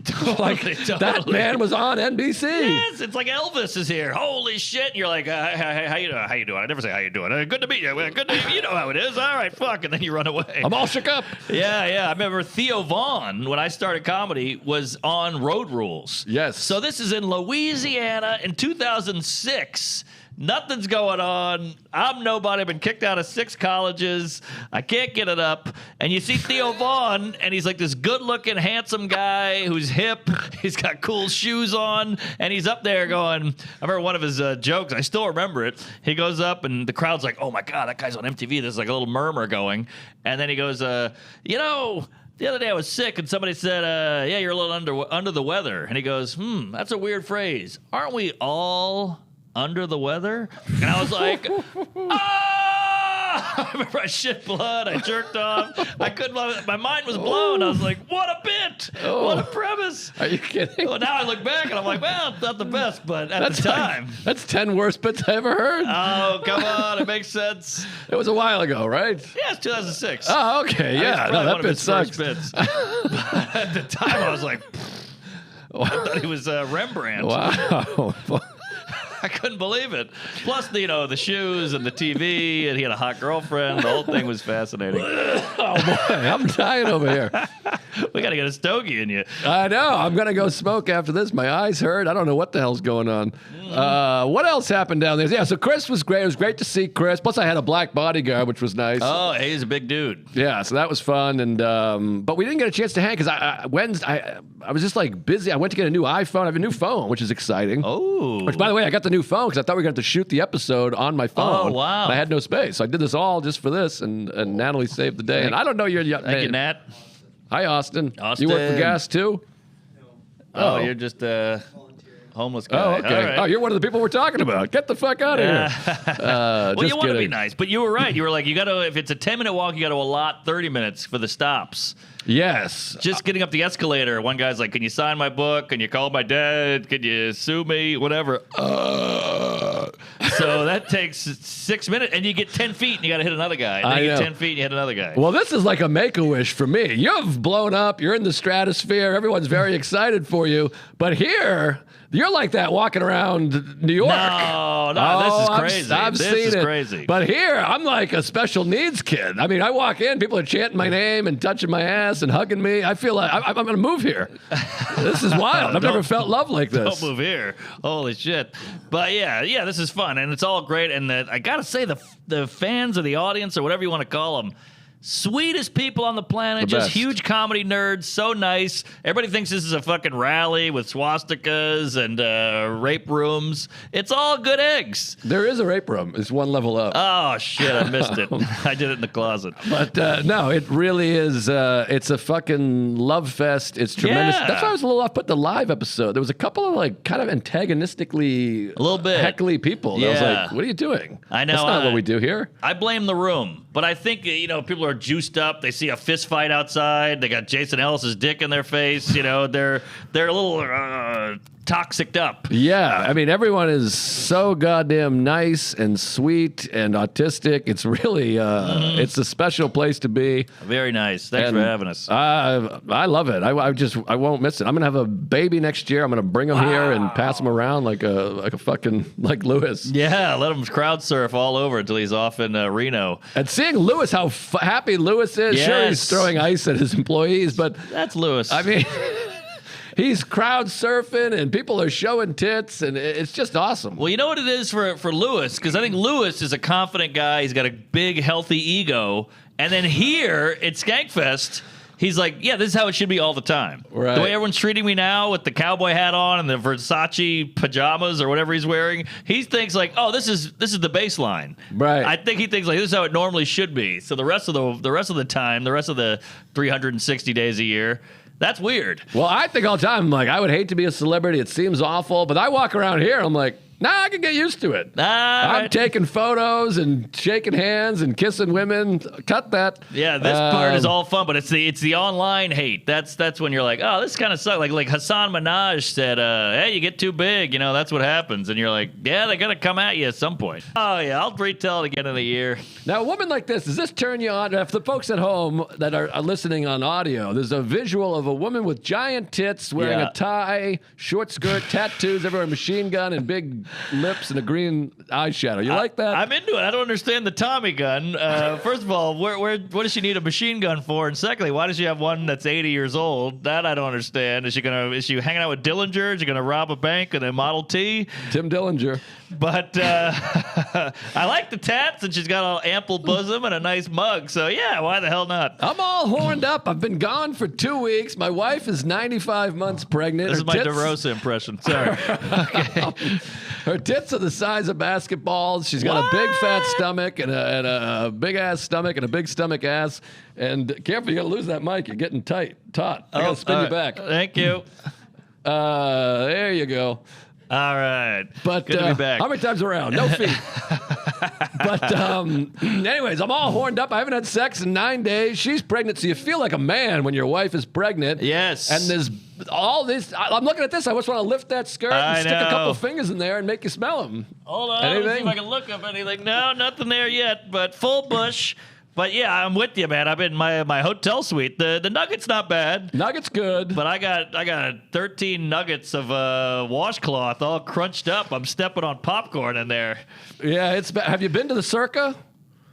That man was on NBC. Yes, it's like Elvis is here. Holy shit! And you're like, how you doing? How you doing? I never say how you doing. Good to meet you. Good to meet you. You know how it is. All right, fuck, and then you run away. I'm all shook up. Yeah. I remember Theo Vaughn, when I started comedy, was on Road Rules. Yes. So this is in Louisiana in 2006. Nothing's going on. I'm nobody. I've been kicked out of 6 colleges. I can't get it up. And you see Theo Vaughn, and he's like this good-looking, handsome guy who's hip. He's got cool shoes on, and he's up there going, I remember one of his jokes. I still remember it. He goes up, and the crowd's like, oh, my God, that guy's on MTV. There's like a little murmur going. And then he goes, the other day I was sick, and somebody said, yeah, you're a little under the weather. And he goes, that's a weird phrase. Aren't we all under the weather? And I was like, I remember I shit blood. I jerked off. I couldn't. My mind was blown. I was like, what a bit. What a premise. Are you kidding? Well, now I look back and I'm like, well, it's not the best, but at the time. That's 10 worst bits I ever heard. Oh, come on. It makes sense. It was a while ago, right? Yeah, it's 2006. Oh, okay. Yeah. No, that bit sucks. Bits. But at the time, I was like, I thought he was Rembrandt. Wow. I couldn't believe it. Plus, the shoes and the TV, and he had a hot girlfriend. The whole thing was fascinating. Oh, boy. I'm dying over here. We got to get a stogie in you. I know. I'm going to go smoke after this. My eyes hurt. I don't know what the hell's going on. What else happened down there? Yeah, so Chris was great. It was great to see Chris. Plus, I had a black bodyguard, which was nice. Oh, he's a big dude. Yeah, so that was fun. And but we didn't get a chance to hang because Wednesday, I was just like busy. I went to get a new iPhone. I have a new phone, which is exciting. Oh. Which, by the way, I got the new phone because I thought we were going to have to shoot the episode on my phone. Oh, wow. And I had no space. So I did this all just for this, and Natalie saved the day. And I don't know your Thank you, Nat. Hi, Austin. Austin. You work for gas, too? Oh, you're just a homeless guy. Oh, okay. All right. Oh, you're one of the people we're talking about. Get the fuck out of here. Well, you want to be kidding. nice, but you were right. You were like, you got to, if it's a 10-minute walk, you got to allot 30 minutes for the stops. Yes. Just getting up the escalator. One guy's like, can you sign my book? Can you call my dad? Can you sue me? Whatever. So that takes 6 minutes, and you get 10 feet, and you got to hit another guy. And then you get 10 feet, and you hit another guy. Well, this is like a make-a-wish for me. You've blown up. You're in the stratosphere. Everyone's very excited for you. But here, you're like that walking around New York. No, this is crazy. I've this seen is it. crazy. But here, I'm like a special needs kid. I mean, I walk in, people are chanting my name and touching my ass and hugging me. I feel like I'm going to move here. This is wild. I've never felt love like this. Don't move here. Holy shit. But yeah, this is fun, and it's all great. And I got to say, the fans or the audience or whatever you want to call them, sweetest people on the planet, just huge comedy nerds, so nice. Everybody thinks this is a fucking rally with swastikas and rape rooms. It's all good eggs. There is a rape room. It's one level up. Oh, shit, I missed it. I did it in the closet. But no, it really is. It's a fucking love fest. It's tremendous. Yeah. That's why I was a little off put the live episode. There was a couple of like kind of antagonistically a little bit heckly people. Yeah. I was like, what are you doing? I know. That's not what we do here. I blame the room. But I think, people are juiced up. They see a fist fight outside. They got Jason Ellis's dick in their face. They're a little toxicked up. Yeah. I mean, everyone is so goddamn nice and sweet and autistic. It's really, it's a special place to be. Very nice. Thanks for having us. I love it. I won't miss it. I'm going to have a baby next year. I'm going to bring him here and pass him around like a fucking, like Lewis. Yeah. Let him crowd surf all over until he's off in Reno. And seeing Lewis, how happy Lewis is. Yes. Sure, he's throwing ice at his employees, but that's Lewis. I mean, he's crowd surfing and people are showing tits, and it's just awesome. Well, you know what it is for Lewis? Because I think Lewis is a confident guy. He's got a big, healthy ego. And then here at Skankfest, he's like, yeah, this is how it should be all the time. Right. The way everyone's treating me now with the cowboy hat on and the Versace pajamas or whatever he's wearing, he thinks like, oh, this is the baseline. Right. I think he thinks like this is how it normally should be. So the rest of the time, the rest of the 360 days a year, that's weird. Well, I think all the time, I'm like, I would hate to be a celebrity. It seems awful, but I walk around here, I'm like, Nah, I can get used to it. I'm I'm taking photos and shaking hands and kissing women. Cut that. Yeah, this part is all fun, but it's the online hate. That's when you're like, oh, this kind of sucks. Like Hassan Minaj said, hey, you get too big, that's what happens. And you're like, yeah, they're gonna come at you at some point. Oh yeah, I'll retell it again in a year. Now, a woman like this, does this turn you on? If the folks at home that are listening on audio, there's a visual of a woman with giant tits wearing a tie, short skirt, tattoos everywhere, machine gun, and big lips and a green eyeshadow. You like that? I'm into it. I don't understand the Tommy gun. First of all, what does she need a machine gun for? And secondly, why does she have one that's 80 years old? That I don't understand. Is she hanging out with Dillinger? Is she gonna rob a bank in a Model T? Tim Dillinger. But I like the tats, and she's got an ample bosom and a nice mug. So yeah, why the hell not? I'm all horned up. I've been gone for 2 weeks. My wife is 95 months pregnant. This is my Darosa impression. Sorry. Okay. Her tits are the size of basketballs. She's got a big fat stomach and a big ass stomach and a big stomach ass. And careful, you're gonna lose that mic. You're getting taut. I gotta spin you back. Thank you. There you go. All right. But good to be back. How many times around? No feet. But anyways, I'm all horned up. I haven't had sex in 9 days. She's pregnant, so you feel like a man when your wife is pregnant. Yes. And there's all this. I'm looking at this. I just want to lift that skirt and stick a couple fingers in there and make you smell them. Hold on. Let me see if I can look up anything. No, nothing there yet, but full bush. But yeah, I'm with you, man. I'm in my hotel suite. The nugget's not bad. Nugget's good. But I got 13 nuggets of washcloth all crunched up. I'm stepping on popcorn in there. Yeah, have you been to the Circa?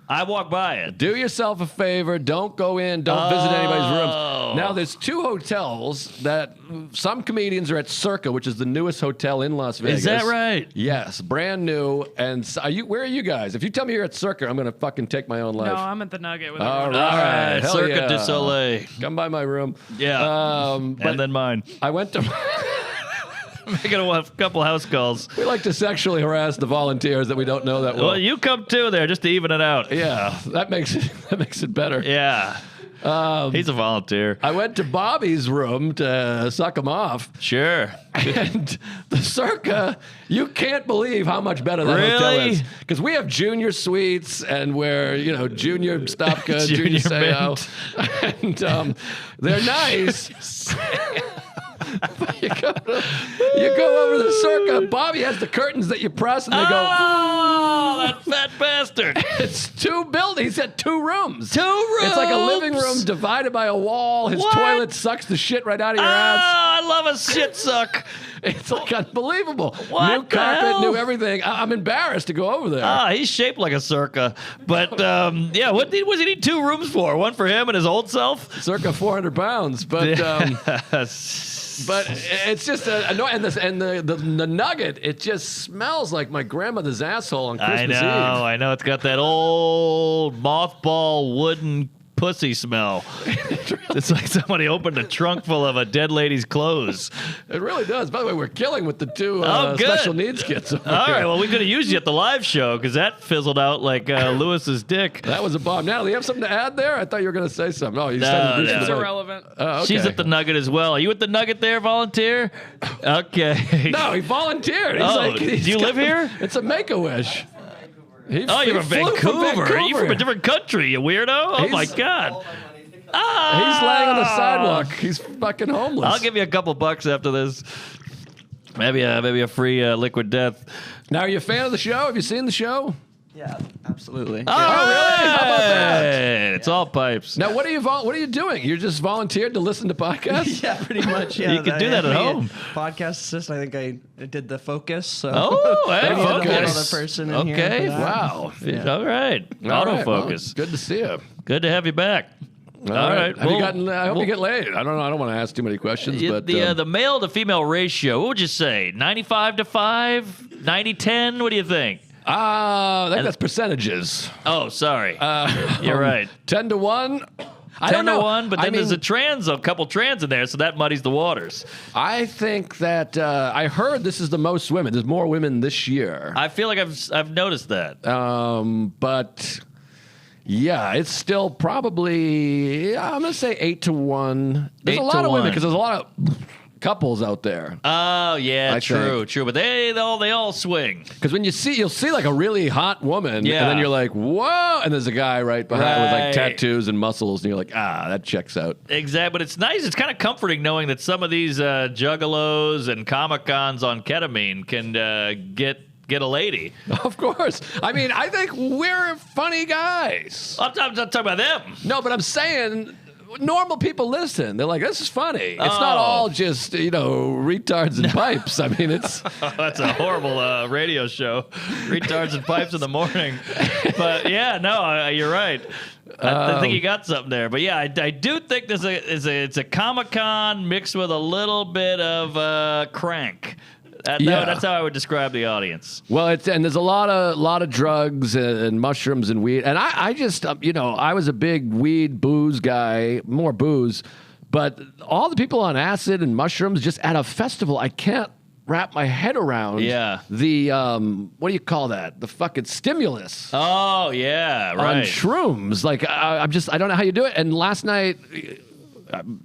I walk by it. Do yourself a favor. Don't go in. Don't visit anybody's rooms. Now, there's 2 hotels that some comedians are at Circa, which is the newest hotel in Las Vegas. Is that right? Yes, brand new. And where are you guys? If you tell me you're at Circa, I'm going to fucking take my own life. No, I'm at the Nugget with All everyone. right. Hell Circa yeah. du Soleil. Come by my room. Yeah. And then mine. I went to... Making a couple house calls. We like to sexually harass the volunteers that we don't know that well. Well, you come too there just to even it out. Yeah, that makes it better. Yeah. He's a volunteer. I went to Bobby's room to suck him off. Sure. And the Circa, you can't believe how much better that hotel is. Because we have junior suites and we're, junior Stopka, junior Seo. And they're nice. You go over to the Circa. Bobby has the curtains that you press, and they go. Oh, that fat bastard! It's 2 buildings. He's got 2 rooms. 2 rooms. It's like a living room divided by a wall. His toilet sucks the shit right out of your ass. I love a shit suck. It's like unbelievable. What New the carpet, hell? new everything. I'm embarrassed to go over there. He's shaped like a Circa. But yeah, what did he need 2 rooms for? One for him and his old self. Circa 400 pounds, but. But it's just annoying. And the nugget, it just smells like my grandmother's asshole on Christmas Eve. I know. It's got that old mothball wooden pussy smell. It's like somebody opened a trunk full of a dead lady's clothes. It really does. By the way, we're killing with the 2 good. special needs kits. All right, well, we could have used you at the live show because that fizzled out like Lewis's dick. That was a bomb. Natalie, you have something to add there? I thought you were going to say something. Oh, you No, said It's irrelevant. Okay. She's at the Nugget as well. Are you at the Nugget there, volunteer? Okay. No, he volunteered. Do you live here? It's a Make-A-Wish. You're from Vancouver. You're from a different country, you weirdo. Oh, my God. He's laying on the sidewalk. He's fucking homeless. I'll give you a couple bucks after this. Maybe a free liquid death. Now, are you a fan of the show? Have you seen the show? Yeah, absolutely. Oh, really? How about that? It's all pipes. Now, what are you doing? You're just volunteered to listen to podcasts? Yeah, pretty much. Yeah, You could do that at home. Podcast assistant. I think I did the focus. So Oh, hey, I need focus. another person in here. Okay, for that. Wow. Yeah. All right. All right, well, Autofocus. good to see you. Good to have you back. All right. Have Well, you gotten? I hope you get laid. I don't know. I don't want to ask too many questions, but the male to female ratio, what would you say? 95 to 5? 90-10? What do you think? I think that's percentages. Oh, sorry. You're right. 10 to 1. I 10 don't know. to 1, but then there's mean, a couple trans in there, so that muddies the waters. I think that I heard this is the most women. There's more women this year. I feel like I've noticed that. But yeah, it's still probably I'm gonna say 8 to 1. There's 8 a lot to of women 1. because there's a lot of couples out there. Oh yeah, I true, think. true. But they all swing. Because when you'll see like a really hot woman, and Yeah. then you're like, whoa, and there's a guy right behind with like Right. tattoos and muscles, and you're like, that checks out. Exactly, but it's nice. It's kind of comforting knowing that some of these juggalos and Comic-Cons on ketamine can get a lady. Of course. I mean, I think we're funny guys. I'm not talking about them. No, but I'm saying normal people listen. They're like, this is funny. It's not Oh. all just, retards and pipes. I mean, it's... That's a horrible radio show. Retards and pipes in the morning. But yeah, no, you're right. I think you got something there. But yeah, I do think it's a Comic-Con mixed with a little bit of crank. That's how I would describe the audience. Well, and there's a lot of drugs and mushrooms and weed. And I just, I was a big weed, booze guy, more booze. But all the people on acid and mushrooms just at a festival, I can't wrap my head around the, what do you call that? The fucking stimulus. Oh, yeah, right. On shrooms. Like, I don't know how you do it. And last night...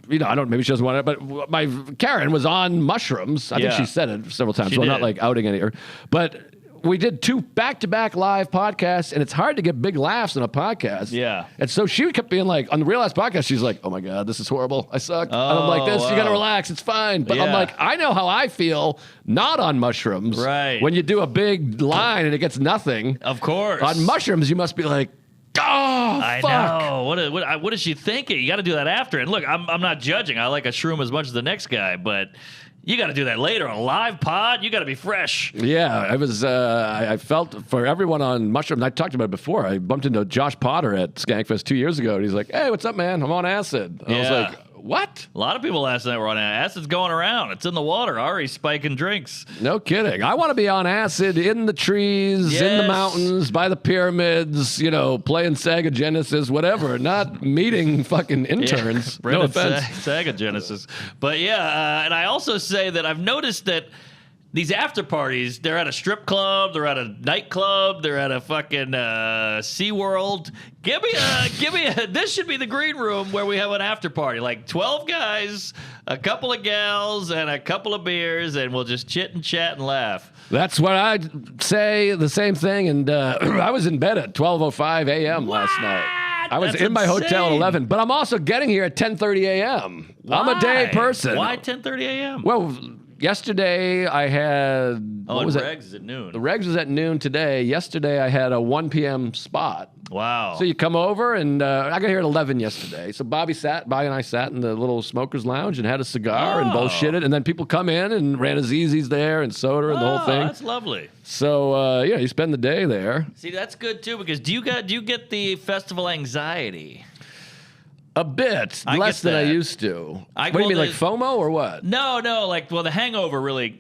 maybe she doesn't want it, but my Karen was on mushrooms. I think she said it several times. So I'm not like outing any of her. But we did 2 back-to-back live podcasts, and it's hard to get big laughs on a podcast. Yeah. And so she kept being like, on the Real Life podcast, she's like, oh my God, this is horrible. I suck. And I'm like, you got to relax. It's fine. But I'm like, I know how I feel not on mushrooms. Right. When you do a big line and it gets nothing. Of course. On mushrooms, you must be like, oh, I fuck. know. What is she thinking? You got to do that after. And look, I'm not judging. I like a shroom as much as the next guy, but you got to do that later on a live pod. You got to be fresh. Yeah, I was. I felt for everyone on mushrooms. I talked about it before. I bumped into Josh Potter at Skankfest 2 years ago, and he's like, "Hey, what's up, man? I'm on acid." And I was like, "What?" A lot of people last night were on acid. Acid's going around. It's in the water. Ari's spiking drinks. No kidding. I want to be on acid in the trees, in the mountains, by the pyramids, playing Sega Genesis, whatever, not meeting fucking interns. No offense. Sega Genesis. But yeah, and I also say that I've noticed that these after parties, they're at a strip club, they're at a nightclub, they're at a fucking SeaWorld. Give me a, this should be the green room where we have an after party. Like 12 guys, a couple of gals, and a couple of beers, and we'll just chit and chat and laugh. That's what I'd say, the same thing. And I was in bed at 12:05 a.m. last night. I was in my hotel at 11, but I'm also getting here at 10:30 a.m. I'm a day person. Why 10:30 a.m.? Well, yesterday I had... Oh, and Regs is at noon. The Regs was at noon today. Yesterday I had a 1 p.m. spot. Wow. So you come over, and I got here at 11 yesterday. So Bobby and I sat in the little smoker's lounge and had a cigar and bullshitted. And then people come in and ran a ZZ's there and soda and the whole thing. That's lovely. So, you spend the day there. See, that's good, too, because do you get the festival anxiety? A bit. I Less get than I that. used to. What do well, you mean, like FOMO or what? No, the hangover really...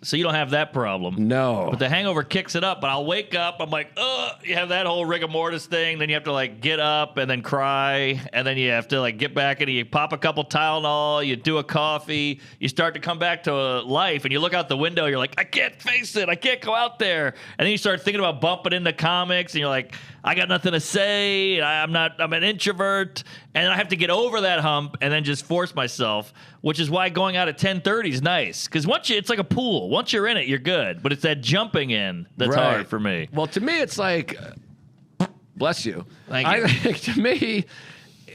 So you don't have that problem. No. But the hangover kicks it up. But I'll wake up. I'm like, you have that whole rigor mortis thing. Then you have to like get up and then cry. And then you have to like get back and you pop a couple Tylenol. You do a coffee. You start to come back to life. And you look out the window. You're like, I can't face it. I can't go out there. And then you start thinking about bumping into comics. And you're like, I got nothing to say. I'm an introvert. And I have to get over that hump and then just force myself, which is why going out at 10:30 is nice. Because it's like a pool. Once you're in it, you're good. But it's that jumping in that's hard for me. Well, to me, it's like, bless you. Thank you. I think to me,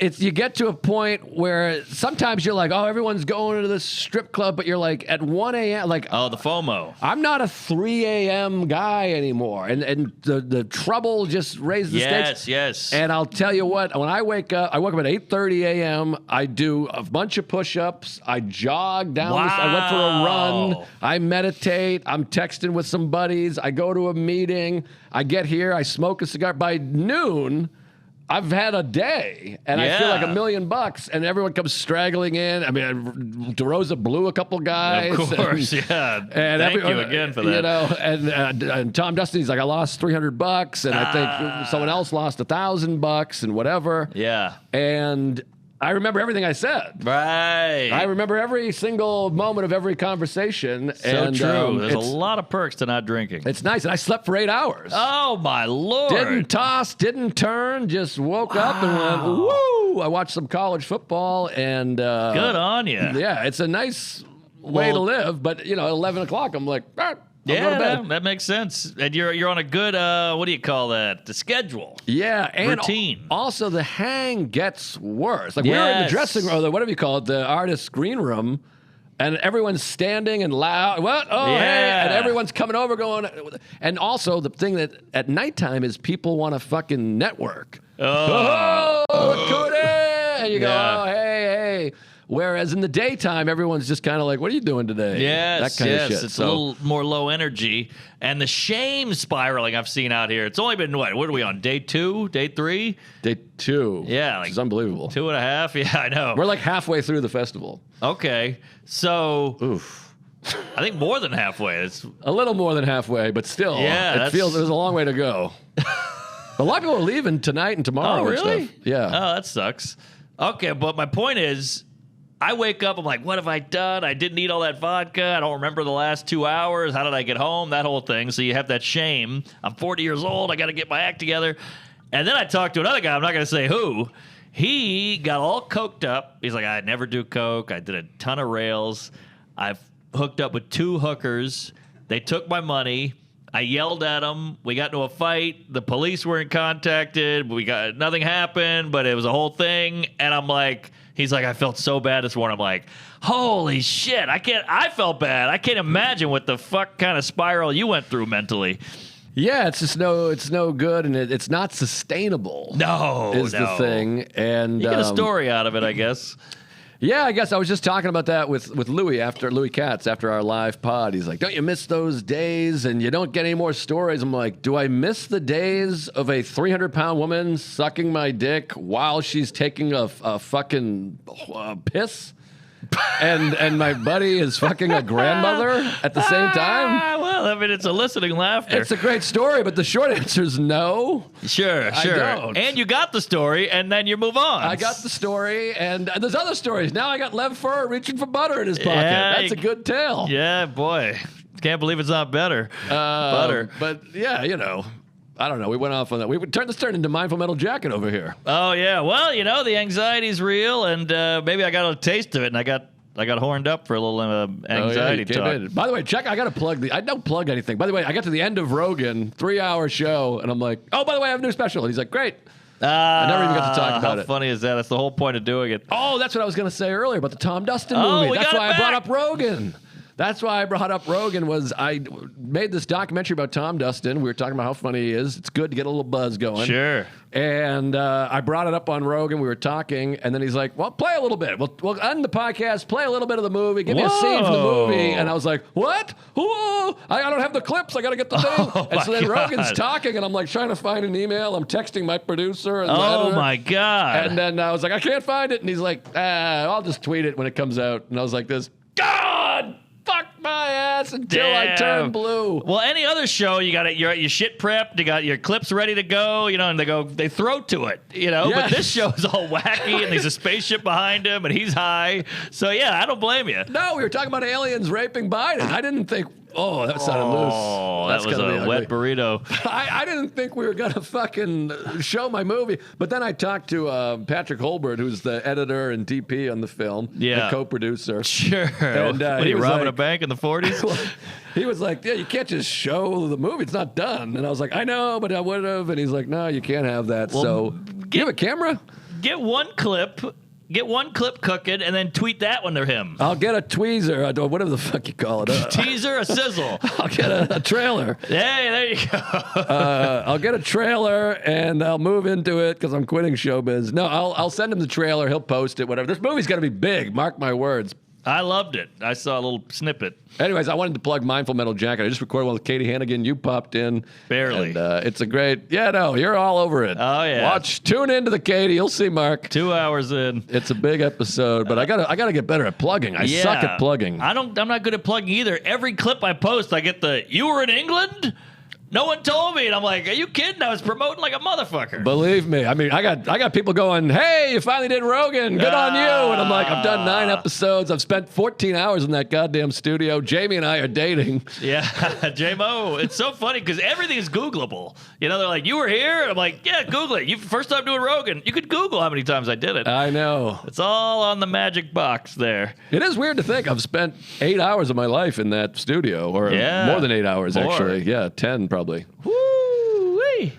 you get to a point where sometimes you're like, oh, everyone's going to this strip club, but you're like at 1 a.m. like, Oh, the FOMO. I'm not a 3 a.m. guy anymore, and the trouble just raised the stakes. Yes. And I'll tell you what, when I wake up at 8:30 a.m. I do a bunch of push-ups. I jog down. I went for a run. I meditate. I'm texting with some buddies. I go to a meeting. I get here. I smoke a cigar. By noon, I've had a day, and I feel like $1 million, and everyone comes straggling in. I mean, Darosa blew a couple guys. Of course, and Thank you again for that. And Tom Dustin's like, I lost $300, and I think someone else lost $1,000 and whatever. Yeah. And I remember everything I said. Right. I remember every single moment of every conversation. So true. There's a lot of perks to not drinking. It's nice. And I slept for 8 hours. Oh, my Lord. Didn't toss, didn't turn, just woke up and went, woo! I watched some college football and... Good on you. Yeah, it's a nice way to live. But, at 11 o'clock, I'm like, I'll go to bed. That makes sense. And you're on a good, what do you call that? The schedule. Yeah, and routine. Also, the hang gets worse. Like, we were in the dressing room, or whatever you call it, the artist's green room, and everyone's standing and loud. What? Oh, hey. And everyone's coming over going. And also, the thing that at nighttime is people want to fucking network. Oh, Cootie! And you go, oh, hey. Whereas in the daytime, everyone's just kind of like, what are you doing today? Yes, that kind of shit. It's a little more low energy. And the shame spiraling I've seen out here. It's only been, what are we on, day 2, day 3? Day 2. Yeah. It's unbelievable. 2.5? Yeah, I know. We're like halfway through the festival. Okay. So, oof. I think more than halfway. It's a little more than halfway, but still, it feels there's a long way to go. A lot of people are leaving tonight and tomorrow. Oh, really? Stuff. Yeah. Oh, that sucks. Okay, but my point is, I wake up, I'm like, what have I done? I didn't eat all that vodka. I don't remember the last 2 hours. How did I get home? That whole thing. So you have that shame. I'm 40 years old. I got to get my act together. And then I talked to another guy. I'm not going to say who. He got all coked up. He's like, I never do coke. I did a ton of rails. I've hooked up with 2 hookers. They took my money. I yelled at them. We got into a fight. The police weren't contacted. Nothing happened, but it was a whole thing. And I'm like, he's like, I felt so bad this morning. I'm like, holy shit. I felt bad. I can't imagine what the fuck kind of spiral you went through mentally. Yeah, it's no good, and it's not sustainable. No, is the thing. And you get a story out of it, I guess. Yeah, I guess I was just talking about that with Louis Katz after our live pod. He's like, don't you miss those days and you don't get any more stories? I'm like, do I miss the days of a 300-pound woman sucking my dick while she's taking a fucking piss? And my buddy is fucking a grandmother at the same time? Well, I mean, it's eliciting laughter. It's a great story, but the short answer is no. Sure. I don't. And you got the story, and then you move on. I got the story, and there's other stories. Now I got Lev Fur reaching for butter in his pocket. That's a good tale. Yeah, boy. Can't believe it's not better. Butter. But, yeah, I don't know. We went off on that. This turned into Mindful Metal Jacket over here. Oh, yeah. Well, the anxiety's real, and maybe I got a taste of it, and I got horned up for a little anxiety talk. By the way, I got to plug I don't plug anything. By the way, I got to the end of Rogan, 3-hour show, and I'm like, oh, by the way, I have a new special. And he's like, great. I never even got to talk about it. How funny is that? That's the whole point of doing it. Oh, that's what I was going to say earlier about the Tom Dustin movie. That's why I brought up Rogan. That's why I brought up Rogan was I made this documentary about Tom Dustin. We were talking about how funny he is. It's good to get a little buzz going. Sure. And I brought it up on Rogan. We were talking, and then he's like, well, play a little bit. We'll end the podcast, play a little bit of the movie, give me a scene from the movie. And I was like, what? Whoa, I don't have the clips. I got to get the thing. And so then Rogan's talking, and I'm like trying to find an email. I'm texting my producer. And my God. And then I was like, I can't find it. And he's like, I'll just tweet it when it comes out. And I was like God! Fuck my ass until I turn blue. Well, any other show, you got your shit prepped, you got your clips ready to go, and they throw to it, Yes. But this show is all wacky, and there's a spaceship behind him, and he's high. So yeah, I don't blame you. No, we were talking about aliens raping Biden. I didn't think. Oh, that sounded loose. Oh, that was a wet burrito. I didn't think we were going to fucking show my movie. But then I talked to Patrick Holbert, who's the editor and DP on the film, the co-producer. Sure. And, what, are you robbing a bank in the 40s? He was like, yeah, you can't just show the movie. It's not done. And I was like, I know, but I would have. And he's like, no, you can't have that. Well, so do you have a camera? Get one clip cooking, and then tweet that one to him. I'll get a tweezer, or whatever the fuck you call it. Teaser, a sizzle. I'll get a trailer. Hey, there you go. I'll get a trailer, and I'll move into it because I'm quitting showbiz. No, I'll send him the trailer. He'll post it, whatever. This movie's going to be big. Mark my words. I loved it. I saw a little snippet. Anyways, I wanted to plug Mindful Metal Jacket. I just recorded one with Katie Hannigan. You popped in. Barely. And, it's a great... Yeah, no, you're all over it. Oh, yeah. Tune into the Katie. You'll see, Mark. 2 hours in. It's a big episode, but I gotta get better at plugging. I suck at plugging. I'm not good at plugging either. Every clip I post, I get you were in England? No one told me. And I'm like, are you kidding? I was promoting like a motherfucker. Believe me. I mean, I got people going, hey, you finally did Rogan. Good on you. And I'm like, I've done 9 episodes. I've spent 14 hours in that goddamn studio. Jamie and I are dating. Yeah, J-Mo. It's so funny because everything is Googleable. You know, they're like, you were here? And I'm like, yeah, Google it. You first time doing Rogan. You could Google how many times I did it. I know. It's all on the magic box there. It is weird to think I've spent 8 hours of my life in that studio, or more than 8 hours, actually. Yeah, 10 probably. Woo-wee.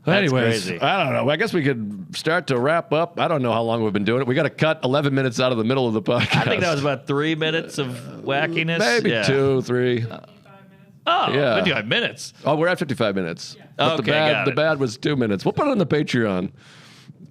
Anyways, crazy. I don't know. I guess we could start to wrap up. I don't know how long we've been doing it. We got to cut 11 minutes out of the middle of the podcast. I think that was about 3 minutes of wackiness. Maybe 2, 3. Oh, Yeah. 55 minutes. Oh, we're at 55 minutes. But Okay, got the it. bad was 2 minutes. We'll put it on the Patreon.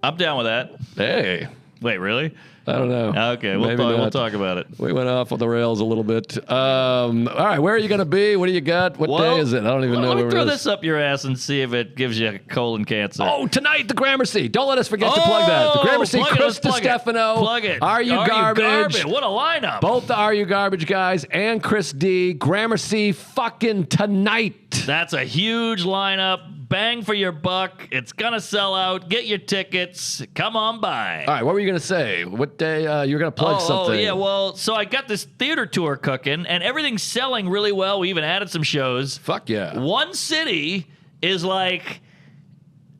I'm down with that. Hey, Wait, really? I don't know. Okay, we'll Maybe talk, we'll not. talk about it. We went off on the rails a little bit. All right, where are you going to be? What do you got? What day is it? I don't even know Let me where throw it is. this up your ass and see if it gives you colon cancer. Oh, tonight, the Gramercy. Don't let us forget to plug that. The Gramercy, plug it, Chris let's plug it. DiStefano. Plug it. Are You Garbage? What a lineup. Both the Are You Garbage guys and Chris D. Gramercy fucking tonight. That's a huge lineup. Bang for your buck. It's going to sell out. Get your tickets. Come on by. All right, what were you going to say? What day? You were going to plug something. Oh, yeah. Well, so I got this theater tour cooking, and everything's selling really well. We even added some shows. Fuck yeah. One city is like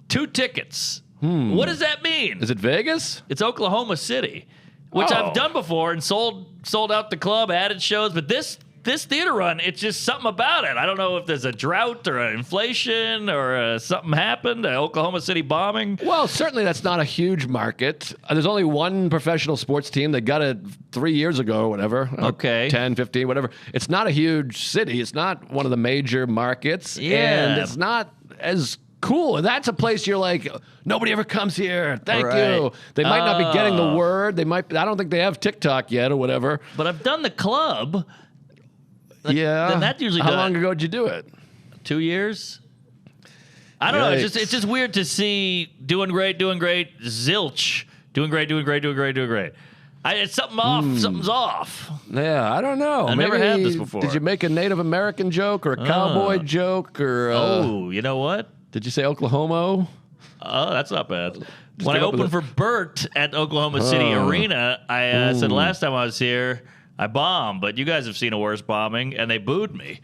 2 tickets. What does that mean? Is it Vegas? It's Oklahoma City, which Oh. I've done before and sold out the club, added shows. But this theater run, it's just something about it. I don't know if there's a drought or an inflation or something happened, an Oklahoma City bombing. Well, certainly that's not a huge market. There's only one professional sports team. They got it 3 years ago or whatever. Okay. 10, 15, whatever. It's not a huge city. It's not one of the major markets. Yeah. And it's not as cool. And that's a place you're like, nobody ever comes here. Thank Right. you. They might not be getting the Oh. word. I don't think they have TikTok yet or whatever. But I've done the club. Yeah. then that usually How does- long ago did you do it? 2 years. I don't know. Yikes. It's just weird to see doing great, zilch, doing great. It's something off. Something's off. Yeah, I don't know. I never Maybe- had this before. Did you make a Native American joke or a cowboy joke or Oh, you know what? did you say Oklahoma? Oh, that's not bad. When I came up with opened for Bert at Oklahoma City Arena, I said last time I was here, I bombed, but you guys have seen a worse bombing, and they booed me.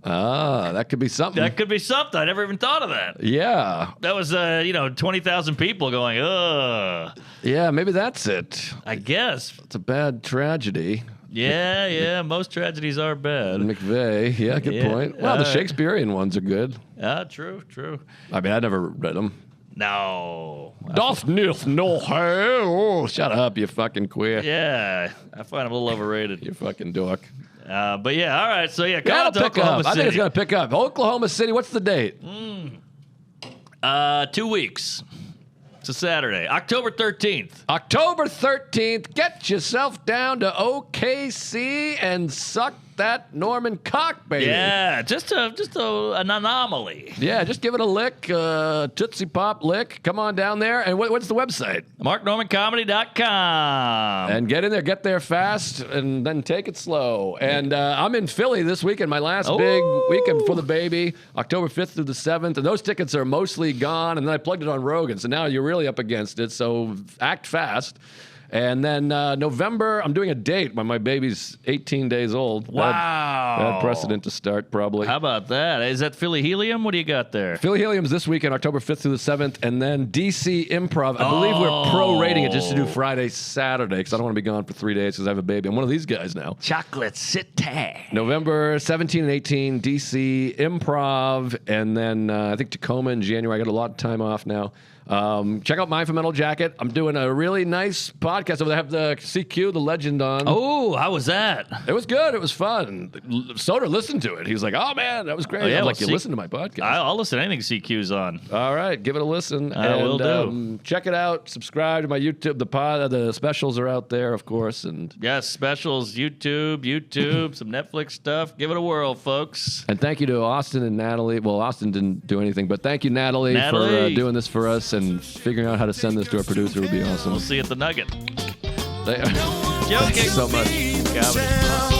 Ah, that could be something. That could be something. I never even thought of that. Yeah. That was, 20,000 people going, ugh. Yeah, maybe that's it. I guess. It's a bad tragedy. Yeah. Most tragedies are bad. McVeigh. Yeah, good Yeah, point. Well, the Shakespearean ones are good. True. I mean, I never read them. No. Doth nith no hell. Shut up, you fucking queer. Yeah, I find them a little overrated. You fucking dork. But yeah, all right. So yeah, come That'll out to pick Oklahoma up. I think City. it's going to pick up. Oklahoma City, what's the date? 2 weeks. It's a Saturday, October 13th. October 13th. Get yourself down to OKC and suck that Norman cock, baby. Yeah, just an anomaly. Yeah, just give it a lick, Tootsie Pop lick. Come on down there. And what's the website? MarkNormanComedy.com. And get in there, get there fast, and then take it slow. And I'm in Philly this weekend, my last big weekend for the baby, October 5th through the 7th. And those tickets are mostly gone. And then I plugged it on Rogan, so now you're really up against it. So act fast. And then November, I'm doing a date when my baby's 18 days old. Wow. Bad precedent to start, probably. How about that? Is that Philly Helium? What do you got there? Philly Helium's this weekend, October 5th through the 7th, and then DC Improv. I believe we're prorating it just to do Friday, Saturday, because I don't want to be gone for 3 days because I have a baby. I'm one of these guys now. Chocolate City. November 17 and 18, DC Improv, and then I think Tacoma in January. I got a lot of time off now. Check out Mind for Metal Jacket. I'm doing a really nice podcast over there. I have the CQ, the legend, on. Oh, how was that? It was good. It was fun. Soder listened to it. He was like, "Oh man, that was great." Oh, yeah, I'm well, like, "You listen to my podcast." I'll listen to anything CQ's on. All right, give it a listen. I will do. Check it out. Subscribe to my YouTube. The specials are out there, of course, and Yes, specials, YouTube, some Netflix stuff. Give it a whirl, folks. thank you to Austin and Natalie. Well, Austin didn't do anything, but thank you, Natalie. For Natalie. doing this for us and figuring out how to send this to our producer would be awesome. We'll see you at the Nugget. Thank Joking. you so much. Comedy.